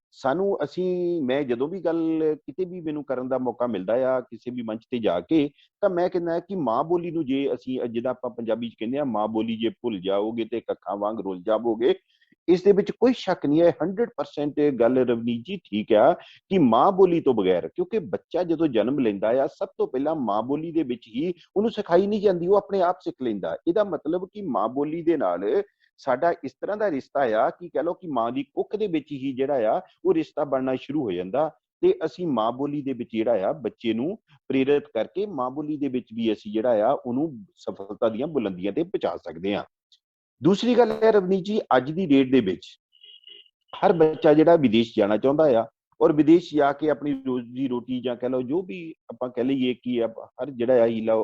F: ਮੈਂ ਜਦੋਂ ਵੀ ਗੱਲ ਕਿਤੇ ਵੀ ਮੈਨੂੰ ਕਰਨ ਦਾ ਮੌਕਾ ਮਿਲਦਾ ਆ ਕਿਸੇ ਵੀ ਮੰਚ ਤੇ ਜਾ ਕੇ, ਤਾਂ ਮੈਂ ਕਹਿੰਦਾ ਕਿ ਮਾਂ ਬੋਲੀ ਨੂੰ ਜੇ ਅਸੀਂ ਜਿੱਦਾਂ ਆਪਾਂ ਪੰਜਾਬੀ ਚ ਕਹਿੰਦੇ ਆ ਮਾਂ ਬੋਲੀ ਜੇ ਭੁੱਲ ਜਾਓਗੇ ਤੇ ਕੱਖਾਂ ਵਾਂਗ ਰੁੱਲ ਜਾਵੋਗੇ, ਇਸ ਦੇ ਵਿੱਚ ਕੋਈ ਸ਼ੱਕ ਨਹੀਂ ਹੈ, 100% ਗੱਲ ਰਵਨੀਤ ਜੀ ਠੀਕ ਆ ਕਿ ਮਾਂ ਬੋਲੀ ਤੋਂ ਬਗੈਰ, ਕਿਉਂਕਿ ਬੱਚਾ ਜਦੋਂ ਜਨਮ ਲੈਂਦਾ ਆ ਸਭ ਤੋਂ ਪਹਿਲਾਂ ਮਾਂ ਬੋਲੀ ਦੇ ਵਿੱਚ ਹੀ ਉਹਨੂੰ ਸਿਖਾਈ ਨਹੀਂ ਜਾਂਦੀ, ਉਹ ਆਪਣੇ ਆਪ ਸਿੱਖ ਲੈਂਦਾ। ਇਹਦਾ ਮਤਲਬ ਕਿ ਮਾਂ ਬੋਲੀ ਦੇ ਨਾਲ ਸਾਡਾ ਇਸ ਤਰ੍ਹਾਂ ਦਾ ਰਿਸ਼ਤਾ ਆ ਕਿ ਕਹਿ ਲਓ ਕਿ ਮਾਂ ਦੀ ਕੁੱਖ ਦੇ ਵਿੱਚ ਹੀ ਜਿਹੜਾ ਆ ਉਹ ਰਿਸ਼ਤਾ ਬਣਨਾ ਸ਼ੁਰੂ ਹੋ ਜਾਂਦਾ, ਤੇ ਅਸੀਂ ਮਾਂ ਬੋਲੀ ਦੇ ਵਿੱਚ ਜਿਹੜਾ ਆ ਬੱਚੇ ਨੂੰ ਪ੍ਰੇਰਿਤ ਕਰਕੇ ਮਾਂ ਬੋਲੀ ਦੇ ਵਿੱਚ ਵੀ ਅਸੀਂ ਜਿਹੜਾ ਆ ਉਹਨੂੰ ਸਫਲਤਾ ਦੀਆਂ ਬੁਲੰਦੀਆਂ ਤੇ ਪਹੁੰਚਾ ਸਕਦੇ ਹਾਂ। ਦੂਸਰੀ ਗੱਲ ਹੈ ਰਵਨੀਤ ਜੀ, ਅੱਜ ਦੀ ਡੇਟ ਦੇ ਵਿੱਚ ਹਰ ਬੱਚਾ ਜਿਹੜਾ ਵਿਦੇਸ਼ ਜਾਣਾ ਚਾਹੁੰਦਾ ਆ, ਔਰ ਵਿਦੇਸ਼ ਜਾ ਕੇ ਆਪਣੀ ਰੋਜ਼ੀ ਰੋਟੀ ਜਾਂ ਕਹਿ ਲਓ ਜੋ ਵੀ ਆਪਾਂ ਕਹਿ ਲਈਏ ਕਿ ਹਰ ਜਿਹੜਾ ਆ ਹੀਲਾ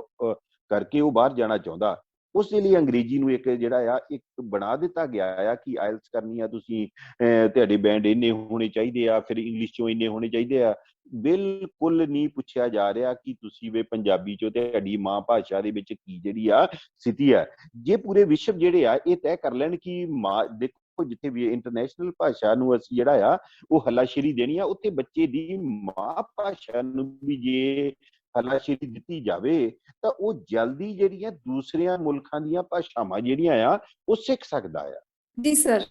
F: ਕਰਕੇ ਉਹ ਬਾਹਰ ਜਾਣਾ ਚਾਹੁੰਦਾ। ਉਸ ਦੇ ਲਈ ਅੰਗਰੇਜ਼ੀ ਨੂੰ ਇੱਕ ਜਿਹੜਾ ਆ ਇੱਕ ਬਣਾ ਦਿੱਤਾ ਗਿਆ ਆ ਕਿ ਆਇਲਸ ਕਰਨੀ ਆ ਤੁਸੀਂ, ਤੁਹਾਡੇ ਬੈਂਡ ਇੰਨੇ ਹੋਣੇ ਚਾਹੀਦੇ ਆ, ਫਿਰ ਇੰਗਲਿਸ਼ ਚੋਂ ਇੰਨੇ ਹੋਣੇ ਚਾਹੀਦੇ ਆ। ਬਿਲਕੁਲ ਨਹੀਂ ਪੁੱਛਿਆ ਜਾ ਰਿਹਾ ਕਿ ਤੁਸੀਂ ਵੇ ਪੰਜਾਬੀ ਚੋਂ ਤੁਹਾਡੀ ਮਾਂ ਭਾਸ਼ਾ ਦੇ ਵਿੱਚ ਕੀ ਜਿਹੜੀ ਆ ਸਥਿਤੀ ਆ। ਜੇ ਪੂਰੇ ਵਿਸ਼ਵ ਜਿਹੜੇ ਆ ਇਹ ਤੈਅ ਕਰ ਲੈਣ ਕਿ ਮਾਂ, ਦੇਖੋ ਜਿੱਥੇ ਵੀ ਇੰਟਰਨੈਸ਼ਨਲ ਭਾਸ਼ਾ ਨੂੰ ਅਸੀਂ ਜਿਹੜਾ ਆ ਉਹ ਹੱਲਾਸ਼ੇਰੀ ਦੇਣੀ ਆ, ਉੱਥੇ ਬੱਚੇ ਦੀ ਮਾਂ ਭਾਸ਼ਾ ਨੂੰ ਵੀ ਜੇ ਹੱਲਾਸ਼ੇਰੀ ਦਿੱਤੀ ਜਾਵੇ ਤਾਂ ਉਹ ਜਲਦੀ ਜਿਹੜੀਆਂ ਦੂਸਰਿਆਂ ਮੁਲਕਾਂ ਦੀਆਂ ਭਾਸ਼ਾਵਾਂ ਜਿਹੜੀਆਂ ਆ ਉਹ ਸਿੱਖ ਸਕਦਾ ਆ।
C: ਜੀ ਸਰ।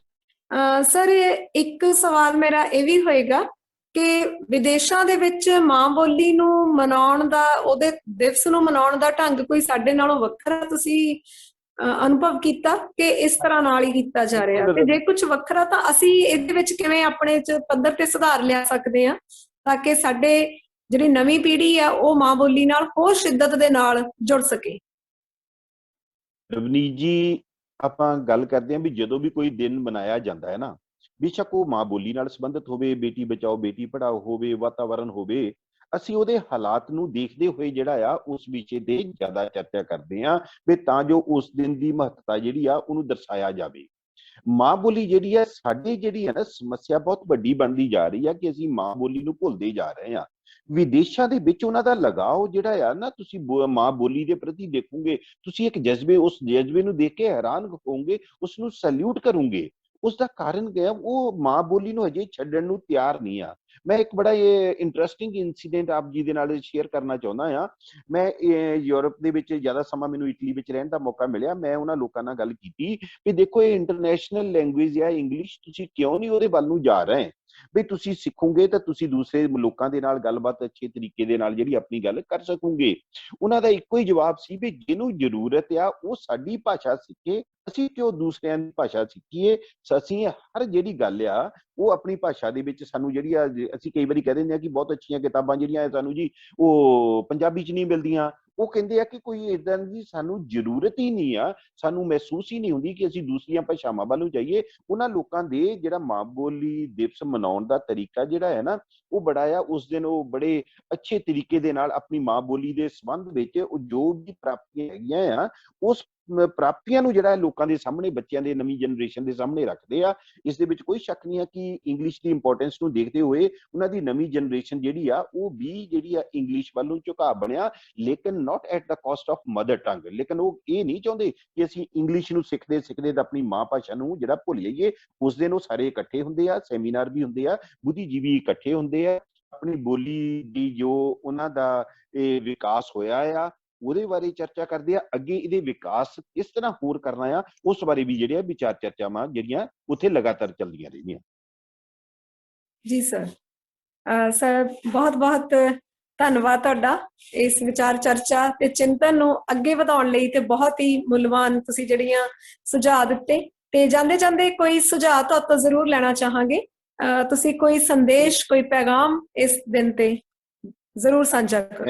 C: ਸਰ ਇੱਕ ਸਵਾਲ ਮੇਰਾ ਇਹ ਵੀ ਹੋਏਗਾ ਕਿ ਵਿਦੇਸ਼ਾਂ ਦੇ ਵਿੱਚ ਮਾਂ ਬੋਲੀ ਨੂੰ ਮਨਾਉਣ ਦਾ, ਉਹਦੇ ਦਿਵਸ ਨੂੰ ਮਨਾਉਣ ਦਾ ਢੰਗ ਕੋਈ ਸਾਡੇ ਨਾਲੋਂ ਵੱਖਰਾ ਤੁਸੀਂ ਅਨੁਭਵ ਕੀਤਾ ਕਿ ਇਸ ਤਰ੍ਹਾਂ ਨਾਲ ਹੀ ਕੀਤਾ ਜਾ ਰਿਹਾ, ਤੇ ਜੇ ਕੁਝ ਵੱਖਰਾ ਤਾਂ ਅਸੀਂ ਇਹਦੇ ਵਿੱਚ ਕਿਵੇਂ ਆਪਣੇ ਚ ਪੱਧਰ ਤੇ ਸੁਧਾਰ ਲਿਆ ਸਕਦੇ ਹਾਂ ਤਾਂ ਕਿ ਸਾਡੇ ਜਿਹੜੀ ਨਵੀਂ ਪੀੜ੍ਹੀ ਆ ਉਹ ਮਾਂ ਬੋਲੀ ਨਾਲ ਹੋਰ ਸ਼ਿੱਦਤ ਦੇ ਨਾਲ ਜੁੜ ਸਕੇ?
F: ਰਵਨੀਤ ਜੀ, ਆਪਾਂ ਗੱਲ ਕਰਦੇ ਹਾਂ ਵੀ ਜਦੋਂ ਵੀ ਕੋਈ ਦਿਨ ਮਨਾਇਆ ਜਾਂਦਾ ਹੈ ਨਾ, ਬੇਸ਼ੱਕ ਉਹ ਮਾਂ ਬੋਲੀ ਨਾਲ ਸੰਬੰਧਿਤ ਹੋਵੇ, ਬੇਟੀ ਬਚਾਓ ਬੇਟੀ ਪੜਾਓ ਹੋਵੇ, ਵਾਤਾਵਰਨ ਹੋਵੇ, ਅਸੀਂ ਉਹਦੇ ਹਾਲਾਤ ਨੂੰ ਦੇਖਦੇ ਹੋਏ ਜਿਹੜਾ ਆ ਉਸ ਵਿਸ਼ੇ ਤੇ ਜ਼ਿਆਦਾ ਚਰਚਾ ਕਰਦੇ ਹਾਂ ਵੀ ਤਾਂ ਜੋ ਉਸ ਦਿਨ ਦੀ ਮਹੱਤਤਾ ਜਿਹੜੀ ਆ ਉਹਨੂੰ ਦਰਸਾਇਆ ਜਾਵੇ। ਮਾਂ ਬੋਲੀ ਜਿਹੜੀ ਆ ਸਾਡੀ ਜਿਹੜੀ ਹੈ ਨਾ ਸਮੱਸਿਆ ਬਹੁਤ ਵੱਡੀ ਬਣਦੀ ਜਾ ਰਹੀ ਆ ਕਿ ਅਸੀਂ ਮਾਂ ਬੋਲੀ ਨੂੰ ਭੁੱਲਦੇ ਜਾ ਰਹੇ ਹਾਂ। ਵਿਦੇਸ਼ਾਂ ਦੇ ਵਿੱਚ ਉਹਨਾਂ ਦਾ ਲਗਾਓ ਜਿਹੜਾ ਆ ਨਾ, ਤੁਸੀਂ ਮਾਂ ਬੋਲੀ ਦੇ ਪ੍ਰਤੀ ਦੇਖੋਗੇ, ਤੁਸੀਂ ਇੱਕ ਜਜ਼ਬੇ, ਉਸ ਜਜ਼ਬੇ ਨੂੰ ਦੇਖ ਕੇ ਹੈਰਾਨ ਹੋਵੋਗੇ, ਉਸ ਨੂੰ ਸੈਲੂਟ ਕਰੋਗੇ। ਉਸ ਦਾ ਕਾਰਨ ਕੀ ਹੈ? ਉਹ ਮਾਂ ਬੋਲੀ ਨੂੰ ਅਜੇ ਛੱਡਣ ਨੂੰ ਤਿਆਰ ਨਹੀਂ ਆ। ਮੈਂ ਇੱਕ ਬੜਾ ਇੰਟਰਸਟਿੰਗ ਇਨਸੀਡੈਂਟ ਆਪ ਜੀ ਦੇ ਨਾਲ ਸ਼ੇਅਰ ਕਰਨਾ ਚਾਹੁੰਦਾ ਆ। ਮੈਂ ਯੂਰਪ ਦੇ ਵਿੱਚ ਜ਼ਿਆਦਾ ਸਮਾਂ ਮੈਨੂੰ ਇਟਲੀ ਵਿੱਚ ਰਹਿਣ ਦਾ ਮੌਕਾ ਮਿਲਿਆ। ਮੈਂ ਉਹਨਾਂ ਲੋਕਾਂ ਨਾਲ ਗੱਲ ਕੀਤੀ ਕਿ ਦੇਖੋ ਇਹ ਇੰਟਰਨੈਸ਼ਨਲ ਲੈਂਗੁਏਜ ਆ ਇੰਗਲਿਸ਼, ਤੁਸੀਂ ਕਿਉਂ ਨਹੀਂ ਉਹਦੇ ਵੱਲ ਨੂੰ ਜਾ ਰਹੇ? ਵੀ ਤੁਸੀਂ ਸਿੱਖੋਗੇ ਤਾਂ ਤੁਸੀਂ ਦੂਸਰੇ ਲੋਕਾਂ ਦੇ ਨਾਲ ਗੱਲਬਾਤ ਅੱਛੇ ਤਰੀਕੇ ਦੇ ਨਾਲ ਜਿਹੜੀ ਆਪਣੀ ਗੱਲ ਕਰ ਸਕੋਗੇ। ਉਹਨਾਂ ਦਾ ਇੱਕੋ ਹੀ ਜਵਾਬ ਸੀ ਵੀ ਜਿਹਨੂੰ ਜ਼ਰੂਰਤ ਆ ਉਹ ਸਾਡੀ ਭਾਸ਼ਾ ਸਿੱਖੇ, ਅਸੀਂ ਕਿਉਂ ਦੂਸਰਿਆਂ ਦੀ ਭਾਸ਼ਾ ਸਿੱਖੀਏ। ਅਸੀਂ ਹਰ ਜਿਹੜੀ ਗੱਲ ਆ ਉਹ ਆਪਣੀ ਭਾਸ਼ਾ ਦੇ ਵਿੱਚ ਸਾਨੂੰ ਜਿਹੜੀ ਆ, ਅਸੀਂ ਕਈ ਵਾਰੀ ਕਹਿ ਦਿੰਦੇ ਆ ਕਿ ਬਹੁਤ ਅੱਛੀਆਂ ਕਿਤਾਬਾਂ ਜਿਹੜੀਆਂ ਸਾਨੂੰ ਜੀ ਉਹ ਪੰਜਾਬੀ 'ਚ ਨਹੀਂ ਮਿਲਦੀਆਂ। ਉਹ ਕਹਿੰਦੇ ਆ ਕਿ ਕੋਈ ਏਦਾਂ ਦੀ ਸਾਨੂੰ ਜ਼ਰੂਰਤ ਹੀ ਨਹੀਂ ਆ, ਸਾਨੂੰ ਮਹਿਸੂਸ ਹੀ ਨਹੀਂ ਹੁੰਦੀ ਕਿ ਅਸੀਂ ਦੂਸਰੀਆਂ ਭਾਸ਼ਾਵਾਂ ਵੱਲ ਨੂੰ ਜਾਈਏ। ਉਹਨਾਂ ਲੋਕਾਂ ਦੇ ਜਿਹੜਾ ਮਾਂ ਬੋਲੀ ਦਿਵਸ ਮਨਾਉਣ ਦਾ ਤਰੀਕਾ ਜਿਹੜਾ ਹੈ ਨਾ ਉਹ ਬੜਾ ਆ, ਉਸ ਦਿਨ ਉਹ ਬੜੇ ਅੱਛੇ ਤਰੀਕੇ ਦੇ ਨਾਲ ਆਪਣੀ ਮਾਂ ਬੋਲੀ ਦੇ ਸੰਬੰਧ ਵਿੱਚ ਉਹ ਜੋ ਵੀ ਪ੍ਰਾਪਤੀਆਂ ਹੈਗੀਆਂ ਆ ਉਸ ਪ੍ਰਾਪਤੀਆਂ ਨੂੰ ਜਿਹੜਾ ਲੋਕਾਂ ਦੇ ਸਾਹਮਣੇ, ਬੱਚਿਆਂ ਦੇ, ਨਵੀਂ ਜਨਰੇਸ਼ਨ ਦੇ ਸਾਹਮਣੇ ਰੱਖਦੇ ਆ। ਇਸ ਦੇ ਵਿੱਚ ਕੋਈ ਸ਼ੱਕ ਨਹੀਂ ਹੈ ਕਿ ਇੰਗਲਿਸ਼ ਦੀ ਇੰਪੋਰਟੈਂਸ ਨੂੰ ਦੇਖਦੇ ਹੋਏ ਉਹਨਾਂ ਦੀ ਨਵੀਂ ਜਨਰੇਸ਼ਨ ਜਿਹੜੀ ਆ ਉਹ ਵੀ ਜਿਹੜੀ ਆ ਇੰਗਲਿਸ਼ ਵੱਲ ਨੂੰ ਝੁਕਾਅ ਬਣਿਆ, ਲੇਕਿਨ not at the caste of mother tongue. ਲੇਕਿਨ ਉਹ ਇਹ ਨਹੀਂ ਚਾਹੁੰਦੇ ਕਿ ਅਸੀਂ ਇੰਗਲਿਸ਼ ਨੂੰ ਸਿੱਖਦੇ ਸਿੱਖਦੇ ਤਾਂ ਆਪਣੀ ਮਾਂ ਭਾਸ਼ਾ ਨੂੰ ਜਿਹੜਾ ਭੁੱਲ ਜਾਈਏ। ਉਸ ਦਿਨ ਉਹ ਸਾਰੇ ਇਕੱਠੇ ਹੁੰਦੇ ਆ, ਸੈਮੀਨਾਰ ਵੀ ਹੁੰਦੇ ਆ, ਬੁੱਧੀਜੀਵੀ ਇਕੱਠੇ ਹੁੰਦੇ ਆ, ਆਪਣੀ ਬੋਲੀ ਦੀ ਜੋ ਉਹਨਾਂ ਦਾ ਇਹ ਵਿਕਾਸ ਹੋਇਆ ਆ ਉਹਦੇ ਬਾਰੇ ਚਰਚਾ ਕਰਦੇ ਆ, ਅੱਗੇ ਇਹਦੇ ਵਿਕਾਸ ਕਿਸ ਤਰ੍ਹਾਂ ਹੋਰ ਕਰਨਾ ਆ ਉਸ ਬਾਰੇ ਵੀ ਜਿਹੜੇ ਆ ਵਿਚਾਰ ਚਰਚਾਵਾਂ ਜਿਹੜੀਆਂ ਉੱਥੇ ਲਗਾਤਾਰ ਚੱਲਦੀਆਂ ਰਹਿੰਦੀਆਂ।
C: ਜੀ ਸਰ। ਸਰ ਬਹੁਤ ਬਹੁਤ ਧੰਨਵਾਦ ਤੁਹਾਡਾ ਇਸ ਵਿਚਾਰ ਚਰਚਾ ਤੇ ਚਿੰਤਨ ਨੂੰ ਅੱਗੇ ਵਧਾਉਣ ਲਈ, ਤੇ ਬਹੁਤ ਹੀ ਮੁੱਲਵਾਨ ਤੁਸੀਂ ਜਿਹੜੀਆਂ ਸੁਝਾਅ ਦਿੱਤੇ। ਤੇ ਜਾਂਦੇ ਜਾਂਦੇ ਕੋਈ ਸੁਝਾਅ ਤੁਹਾਤੋਂ ਜ਼ਰੂਰ ਲੈਣਾ ਚਾਹਾਂਗੇ। ਤੁਸੀਂ ਕੋਈ ਸੰਦੇਸ਼, ਕੋਈ ਪੈਗਾਮ ਇਸ ਦਿਨ ਤੇ ਜ਼ਰੂਰ ਸਾਂਝਾ ਕਰੋ।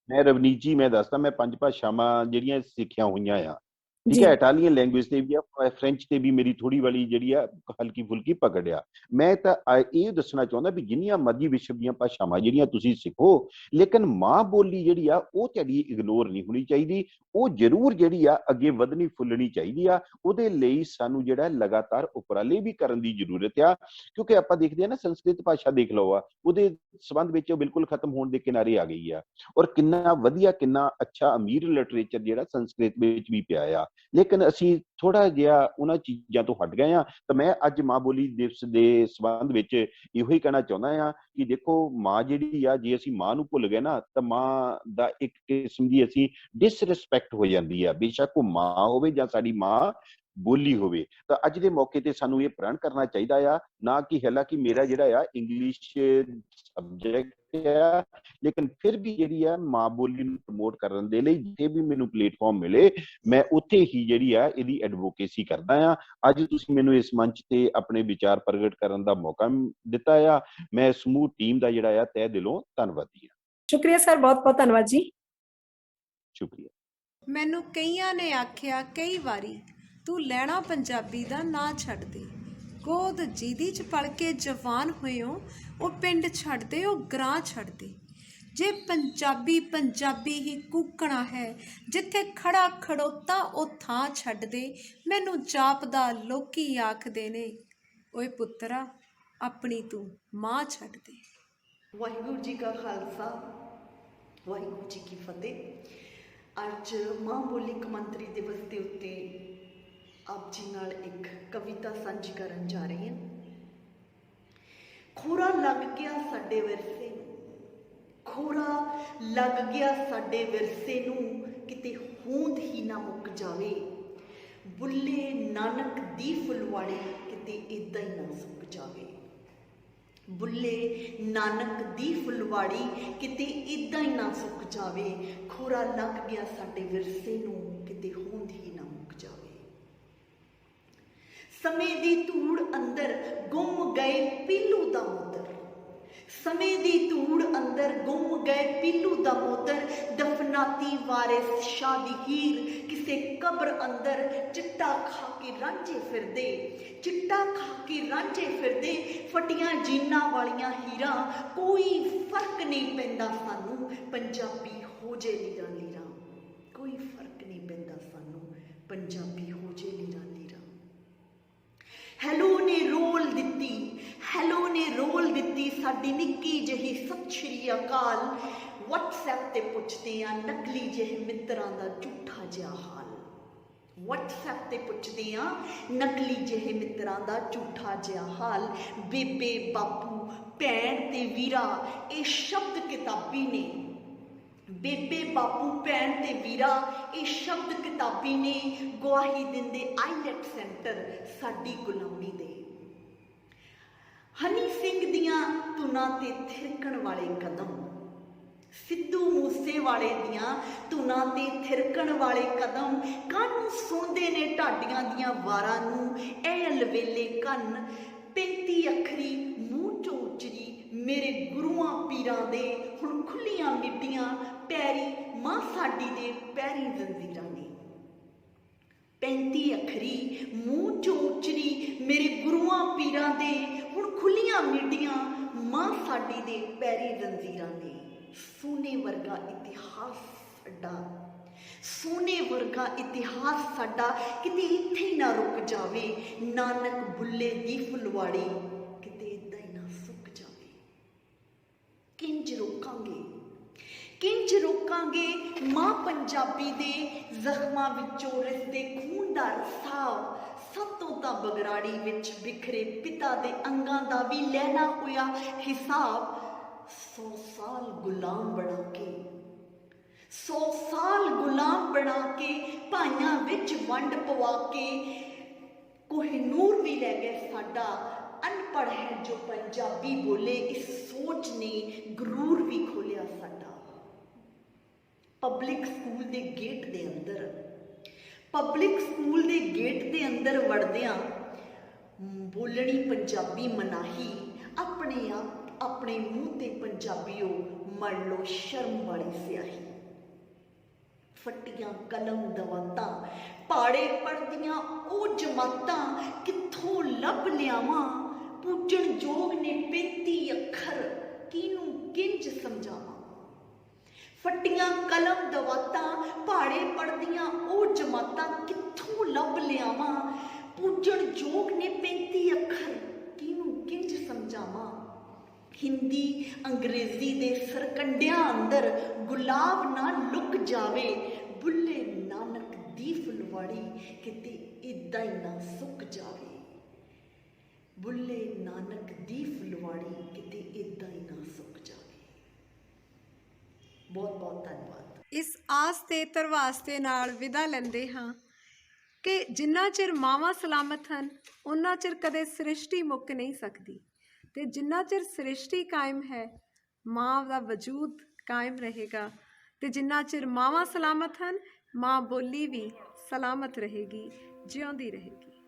F: ਮੈਂ ਰਵਨੀਤ ਜੀ, ਮੈਂ ਦੱਸਦਾ, ਮੈਂ 5 ਭਾਸ਼ਾਵਾਂ ਜਿਹੜੀਆਂ ਸਿੱਖੀਆਂ ਹੋਈਆਂ ਆ, ਠੀਕ ਹੈ। ਇਟਾਲੀਅਨ ਲੈਂਗੁਏਜ ਤੇ ਵੀ ਆ, ਫ੍ਰੈਂਚ ਤੇ ਵੀ ਮੇਰੀ ਥੋੜੀ ਵਾਲੀ ਜਿਹੜੀ ਆ ਹਲਕੀ ਫੁਲਕੀ ਪਕੜ ਆ। ਮੈਂ ਤਾਂ ਇਹ ਦੱਸਣਾ ਚਾਹੁੰਦਾ ਵੀ ਜਿੰਨੀਆਂ ਮਰਜ਼ੀ ਵਿਸ਼ਵ ਦੀਆਂ ਭਾਸ਼ਾਵਾਂ ਜਿਹੜੀਆਂ ਤੁਸੀਂ ਸਿੱਖੋ, ਲੇਕਿਨ ਮਾਂ ਬੋਲੀ ਜਿਹੜੀ ਆ ਉਹ ਤੁਹਾਡੀ ਇਗਨੋਰ ਨਹੀਂ ਹੋਣੀ ਚਾਹੀਦੀ। ਉਹ ਜ਼ਰੂਰ ਜਿਹੜੀ ਆ ਅੱਗੇ ਵਧਣੀ ਫੁੱਲਣੀ ਚਾਹੀਦੀ ਆ। ਉਹਦੇ ਲਈ ਸਾਨੂੰ ਜਿਹੜਾ ਲਗਾਤਾਰ ਉਪਰਾਲੇ ਵੀ ਕਰਨ ਦੀ ਜ਼ਰੂਰਤ ਆ, ਕਿਉਂਕਿ ਆਪਾਂ ਦੇਖਦੇ ਆ ਨਾ ਸੰਸਕ੍ਰਿਤ ਭਾਸ਼ਾ ਦੇਖ ਲਓ ਆ, ਉਹਦੇ ਸੰਬੰਧ ਵਿੱਚ ਉਹ ਬਿਲਕੁਲ ਖਤਮ ਹੋਣ ਦੇ ਕਿਨਾਰੇ ਆ ਗਈ ਆ। ਔਰ ਕਿੰਨਾ ਵਧੀਆ, ਕਿੰਨਾ ਅੱਛਾ ਅਮੀਰ ਲਿਟਰੇਚਰ ਜਿਹੜਾ ਸੰਸਕ੍ਰਿਤ ਵਿੱਚ ਵੀ ਪਿਆ ਆ, ਲੇਕਿਨ ਅਸੀਂ ਥੋੜਾ ਜਿਹਾ ਉਹਨਾਂ ਚੀਜ਼ਾਂ ਤੋਂ ਹਟ ਗਏ ਆ। ਤਾਂ ਮੈਂ ਅੱਜ ਮਾਂ ਬੋਲੀ ਦਿਵਸ ਦੇ ਸੰਬੰਧ ਵਿੱਚ ਇਹੋ ਹੀ ਕਹਿਣਾ ਚਾਹੁੰਦਾ ਆ ਕਿ ਦੇਖੋ ਮਾਂ ਜਿਹੜੀ ਆ, ਜੇ ਅਸੀਂ ਮਾਂ ਨੂੰ ਭੁੱਲ ਗਏ ਨਾ ਤਾਂ ਮਾਂ ਦਾ ਇੱਕ ਕਿਸਮ ਦੀ ਅਸੀਂ ਡਿਸਰਿਸਪੈਕਟ ਹੋ ਜਾਂਦੀ ਆ। ਬੇਸ਼ੱਕ ਉਹ ਮਾਂ ਹੋਵੇ ਜਾਂ ਸਾਡੀ ਮਾਂ ਬੋਲੀ ਹੋਵੇ। ਤਾਂ ਅੱਜ ਦੇ ਮੌਕੇ ਤੇ ਸਾਨੂੰ ਇਹ ਪ੍ਰਣ ਕਰਨਾ ਚਾਹੀਦਾ ਆ, ਨਾ ਕਿ ਹਾਲਾਂਕਿ ਮੇਰਾ ਜਿਹੜਾ ਆ ਇੰਗਲਿਸ਼ ਸਬਜੈਕਟ ਆ, ਲੇਕਿਨ ਫਿਰ ਵੀ ਜਿਹੜੀ ਆ ਮਾਂ ਬੋਲੀ ਨੂੰ ਪ੍ਰਮੋਟ ਕਰਨ ਦੇ ਲਈ ਜਿੱਥੇ ਵੀ ਮੈਨੂੰ ਪਲੇਟਫਾਰਮ ਮਿਲੇ ਮੈਂ ਉੱਥੇ ਹੀ ਜਿਹੜੀ ਆ ਇਹਦੀ ਐਡਵੋਕੇਸੀ ਕਰਦਾ ਆ। ਅੱਜ ਤੁਸੀਂ ਮੈਨੂੰ ਇਸ ਮੰਚ ਤੇ ਆਪਣੇ ਵਿਚਾਰ ਪ੍ਰਗਟ ਕਰਨ ਦਾ ਮੌਕਾ ਦਿੱਤਾ ਆ। ਮੈਂ ਸਮੂਹ ਟੀਮ ਦਾ ਜਿਹੜਾ ਆ ਤਹਿ ਦਿਲੋਂ ਧੰਨਵਾਦੀ ਹਾਂ।
C: ਸ਼ੁਕਰੀਆ ਸਰ, ਬਹੁਤ ਬਹੁਤ ਧੰਨਵਾਦ ਜੀ।
F: ਸ਼ੁਕਰੀਆ।
G: ਮੈਨੂੰ ਕਈਆਂ ਨੇ ਆਖਿਆ ਕਈ ਵਾਰੀ, ਤੂੰ ਲੈਣਾ ਪੰਜਾਬੀ ਦਾ ਨਾਂ ਛੱਡ ਦੇ। ਗੋਦ ਜਿਹਦੀ ਚ ਪਲ ਕੇ ਜਵਾਨ ਹੋਇਓ, ਉਹ ਪਿੰਡ ਛੱਡ ਦੇ, ਉਹ ਗ੍ਰਾਂ ਛੱਡ ਦੇ। ਜੇ ਪੰਜਾਬੀ ਪੰਜਾਬੀ ਹੀ ਕੂਕਣਾ ਹੈ, ਜਿੱਥੇ ਖੜਾ ਖੜੋਤਾ ਉਹ ਥਾਂ ਛੱਡ ਦੇ। ਮੈਨੂੰ ਜਾਪਦਾ ਲੋਕੀ ਆਖਦੇ ਨੇ, ਓਏ ਪੁੱਤਰਾ ਆਪਣੀ ਤੂੰ ਮਾਂ ਛੱਡ ਦੇ।
H: ਵਾਹਿਗੁਰੂ ਜੀ ਕਾ ਖਾਲਸਾ, ਵਾਹਿਗੁਰੂ ਜੀ ਕੀ ਫਤਿਹ। ਅੱਜ ਮਾਂ ਬੋਲੀ ਕੌਮਾਂਤਰੀ ਦਿਵਸ ਦੇ ਉੱਤੇ ਆਪ ਜੀ ਨਾਲ ਇੱਕ ਕਵਿਤਾ ਸਾਂਝੀ ਕਰਨ ਜਾ ਰਹੀ ਹਾਂ। ਖੋਰਾ ਲੱਗ ਗਿਆ ਸਾਡੇ ਵਿਰਸੇ ਨੂੰ, ਖੋਰਾ ਲੱਗ ਗਿਆ ਸਾਡੇ ਵਿਰਸੇ ਨੂੰ, ਕਿਤੇ ਹੋਂਦ ਹੀ ਨਾ ਮੁੱਕ ਜਾਵੇ। ਬੁੱਲੇ ਨਾਨਕ ਦੀ ਫੁਲਵਾੜੀ ਕਿਤੇ ਇਦਾਂ ਹੀ ਨਾ ਸੁੱਕ ਜਾਵੇ। ਬੁੱਲੇ ਨਾਨਕ ਦੀ ਫੁਲਵਾੜੀ ਕਿਤੇ ਇਦਾਂ ਹੀ ਨਾ ਸੁੱਕ ਜਾਵੇ। ਖੋਰਾ ਲੱਗ ਗਿਆ ਸਾਡੇ ਵਿਰਸੇ ਨੂੰ, ਕਿਤੇ ਹੋਂਦ ਹੀ ਨਾ ਮੁੱਕ ਜਾਵੇ। ਸਮੇਂ ਦੀ ਧੂੜ ਅੰਦਰ ਗੁੰਮ ਗਏ ਪੀਲੂ ਦਾ ਮੋਦਰ, ਸਮੇਂ ਦੀ ਧੂੜ ਅੰਦਰ ਗੁੰਮ ਗਏ ਪੀਲੂ ਦਾ ਮੋਦਰ। ਦਫਨਾਤੀ ਵਾਰਿਸ ਸ਼ਾਹ ਦੀ ਹੀਰ ਕਿਸੇ ਕਬਰ ਅੰਦਰ, ਚਿੱਟਾ ਖਾ ਕੇ ਰਾਂਝੇ ਫਿਰਦੇ, ਚਿੱਟਾ ਖਾ ਕੇ ਰਾਂਝੇ ਫਿਰਦੇ। ਫਟੀਆਂ ਜੀਨਾਂ ਵਾਲੀਆਂ ਹੀਰਾਂ, ਕੋਈ ਫਰਕ ਨਹੀਂ ਪੈਂਦਾ ਸਾਨੂੰ, ਪੰਜਾਬੀ ਹੋ ਜੇ ਲੀਰਾਂ ਲੀਰਾਂ। ਕੋਈ ਫਰਕ ਨਹੀਂ ਪੈਂਦਾ ਸਾਨੂੰ, ਪੰਜਾਬੀ ਹੋ ਜੇ ਲੀਰਾਂ ਲੀਰਾਂ। ਹੈਲੋ ਨੇ ਰੋਲ ਦਿੱਤੀ, ਹੈਲੋ ਨੇ ਰੋਲ ਦਿੱਤੀ ਸਾਡੀ ਨਿੱਕੀ ਜਿਹੀ ਸਤਿ ਸ਼੍ਰੀ ਅਕਾਲ। WhatsApp ਤੇ ਪੁੱਛਦੇ ਆ ਨਕਲੀ ਜਿਹੇ ਮਿੱਤਰਾਂ ਦਾ ਝੂਠਾ ਜਿਹਾ ਹਾਲ। WhatsApp ਤੇ ਪੁੱਛਦੇ ਆ ਨਕਲੀ ਜਿਹੇ ਮਿੱਤਰਾਂ ਦਾ ਝੂਠਾ ਜਿਹਾ ਹਾਲ। ਬੇਬੇ ਬਾਪੂ ਭੈਣ ਤੇ ਵੀਰਾ ਇਹ ਸ਼ਬਦ ਕਿਤਾਬੀ ਨੇ, ਬੇਬੇ ਬਾਪੂ ਭੈਣ ਤੇ ਵੀਰਾ ਇਹ ਸ਼ਬਦ ਕਿਤਾਬੀ ਨੇ। ਗਵਾਹੀ ਦਿੰਦੇ ਆਈਲੈਟ ਸੈਂਟਰ ਸਾਡੀ ਗੁਲਾਮੀ ਦੇ। ਹਨੀ ਸਿੰਘ ਦੀਆਂ ਧੁਨਾਂ ਤੇ ਥਿਰਕਣ ਵਾਲੇ ਕਦਮ, ਸਿੱਧੂ ਮੂਸੇ ਵਾਲੇ ਦੀਆਂ ਧੁਨਾਂ ਤੇ ਥਿਰਕਣ ਵਾਲੇ ਕਦਮ। ਕੰਨ ਸੁਣਦੇ ਨੇ ਢਾਡੀਆਂ ਦੀਆਂ ਵਾਰਾਂ ਨੂੰ, ਐ ਅਲਵੇਲੇ ਕੰਨ। 35 ਅੱਖਰੀ ਮੂੰਹ ਚੋਂ ਉਚਰੀ ਮੇਰੇ ਗੁਰੂਆਂ ਪੀਰਾਂ ਦੇ, ਹੁਣ ਖੁੱਲੀਆਂ ਮਿੱਟੀਆਂ ਪੈਰੀ ਮਾਂ ਸਾਡੀ ਦੇ ਪੈਰੀ ਜ਼ੰਜੀਰਾਂ ਨੇ। 35 ਅੱਖਰੀ ਮੂੰਹ ਚੋਂ ਉਚਰੀ ਮੇਰੇ ਗੁਰੂਆਂ ਪੀਰਾਂ ਦੇ, ਹੁਣ ਖੁੱਲੀਆਂ ਮਿੱਟੀਆਂ ਮਾਂ ਸਾਡੀ ਦੇ ਪੈਰੀ ਜ਼ੰਜੀਰਾਂ ਨੇ। ਸੋਨੇ ਵਰਗਾ ਇਤਿਹਾਸ ਸਾਡਾ, ਸੋਨੇ ਵਰਗਾ ਇਤਿਹਾਸ ਸਾਡਾ, ਕਿਤੇ ਇੱਥੇ ਹੀ ਨਾ ਰੁਕ ਜਾਵੇ। ਨਾਨਕ ਬੁੱਲੇ ਦੀ ਫੁਲਵਾੜੀ ਕਿਤੇ ਇਦਾਂ ਹੀ ਨਾ ਸੁੱਕ ਜਾਵੇ। ਕਿੰਜ ਰੋਕਾਂਗੇ, ਕਿੰਜ ਰੋਕਾਂਗੇ ਮਾਂ ਪੰਜਾਬੀ ਦੇ ਜ਼ਖਮਾਂ ਵਿੱਚੋਂ ਰਿਸਦੇ ਖੂਨ ਦਾ ਰਸਾਵ। ਸਤੋਂ ਤਾਂ ਬਗਰਾੜੀ ਵਿੱਚ ਬਿਖਰੇ ਪਿਤਾ ਦੇ ਅੰਗਾਂ ਦਾ ਵੀ ਲੈਣਾ ਹੋਇਆ ਹਿਸਾਬ। 100 ਸਾਲ ਗੁਲਾਮ ਬਣਾ ਕੇ, 100 ਸਾਲ ਗੁਲਾਮ ਬਣਾ ਕੇ, ਭਾਈਆਂ ਵਿੱਚ ਵੰਡ ਪਵਾ ਕੇ। ਕੋਹਿਨੂਰ ਵੀ ਲੈ ਗਏ ਸਾਡਾ, ਅਨਪੜ੍ਹ ਹੈ ਜੋ ਪੰਜਾਬੀ ਬੋਲੇ, ਇਸ ਸੋਚ ਨੇ ਗਰੂਰ ਵੀ ਖੋਲਿਆ ਸਾਡਾ। ਪਬਲਿਕ ਸਕੂਲ ਦੇ ਗੇਟ ਦੇ ਅੰਦਰ, ਪਬਲਿਕ ਸਕੂਲ ਦੇ ਗੇਟ ਦੇ ਅੰਦਰ ਵੜਦਿਆਂ ਬੋਲਣੀ ਪੰਜਾਬੀ ਮਨਾਹੀ। ਆਪਣੇ ਆਪ ਆਪਣੇ ਮੂੰਹ ਤੇ ਪੰਜਾਬੀਓ ਮੜ ਲੋ ਸ਼ਰਮ ਵਾਲੀ ਸਿਆਹੀ। ਫੱਟੀਆਂ ਕਲਮ ਦਵਾਤਾਂ, ਪਾੜੇ ਪੜਦੀਆਂ ਉਹ ਜਮਾਤਾਂ, ਕਿੱਥੋਂ ਲੱਭ ਲਿਆਵਾਂ ਪੂਜਣ ਯੋਗ ਨੇ 35 ਅੱਖਰ, ਕਿਹਨੂੰ ਕਿੰਜ ਸਮਝਾਵਾਂ। ਫੱਟੀਆਂ ਕਲਮ ਦਵਾਤਾਂ, ਪਾੜੇ ਪੜਦੀਆਂ ਉਹ ਜਮਾਤਾਂ, ਕਿੱਥੋਂ ਲੱਭ ਲਿਆਵਾਂ ਪੂਜਣ ਯੋਗ ਨੇ 35 ਅੱਖਰ, ਕਿਹਨੂੰ ਕਿੰਜ ਸਮਝਾਵਾਂ। ਹਿੰਦੀ ਅੰਗਰੇਜ਼ੀ ਦੇ ਸਰਕੰਡਿਆਂ ਅੰਦਰ ਗੁਲਾਬ ਨਾ ਲੁਕ ਜਾਵੇ। ਬੁੱਲੇ ਨਾਨਕ ਦੀ ਫੁਲਵਾੜੀ ਕਿਤੇ ਇਦਾਂ ਹੀ ਨਾ ਸੁੱਕ ਜਾਵੇ। ਬੁੱਲੇ ਨਾਨਕ ਦੀ ਫੁਲਵਾੜੀ ਕਿਤੇ ਇਦਾਂ ਹੀ ਨਾ ਸੁੱਕ ਜਾਵੇ। ਬਹੁਤ ਬਹੁਤ ਧੰਨਵਾਦ।
G: ਇਸ ਆਸ ਤੇ ਧਰਵਾਸ ਦੇ ਨਾਲ ਵਿਦਾ ਲੈਂਦੇ ਹਾਂ। ਕਿ ਜਿੰਨਾ ਚਿਰ ਮਾਵਾਂ ਸਲਾਮਤ ਹਨ ਉਨਾ ਚਿਰ ਕਦੇ ਸ੍ਰਿਸ਼ਟੀ ਮੁੱਕ ਨਹੀਂ ਸਕਦੀ, ਤੇ ਜਿੰਨਾ ਚਿਰ ਸ੍ਰਿਸ਼ਟੀ ਕਾਇਮ ਹੈ ਮਾਂ ਦਾ ਵਜੂਦ ਕਾਇਮ ਰਹੇਗਾ, ਤੇ ਜਿੰਨਾ ਚਿਰ ਮਾਵਾਂ ਸਲਾਮਤ ਹਨ ਮਾਂ ਬੋਲੀ ਵੀ ਸਲਾਮਤ ਰਹੇਗੀ, ਜਿਉਂਦੀ ਰਹੇਗੀ।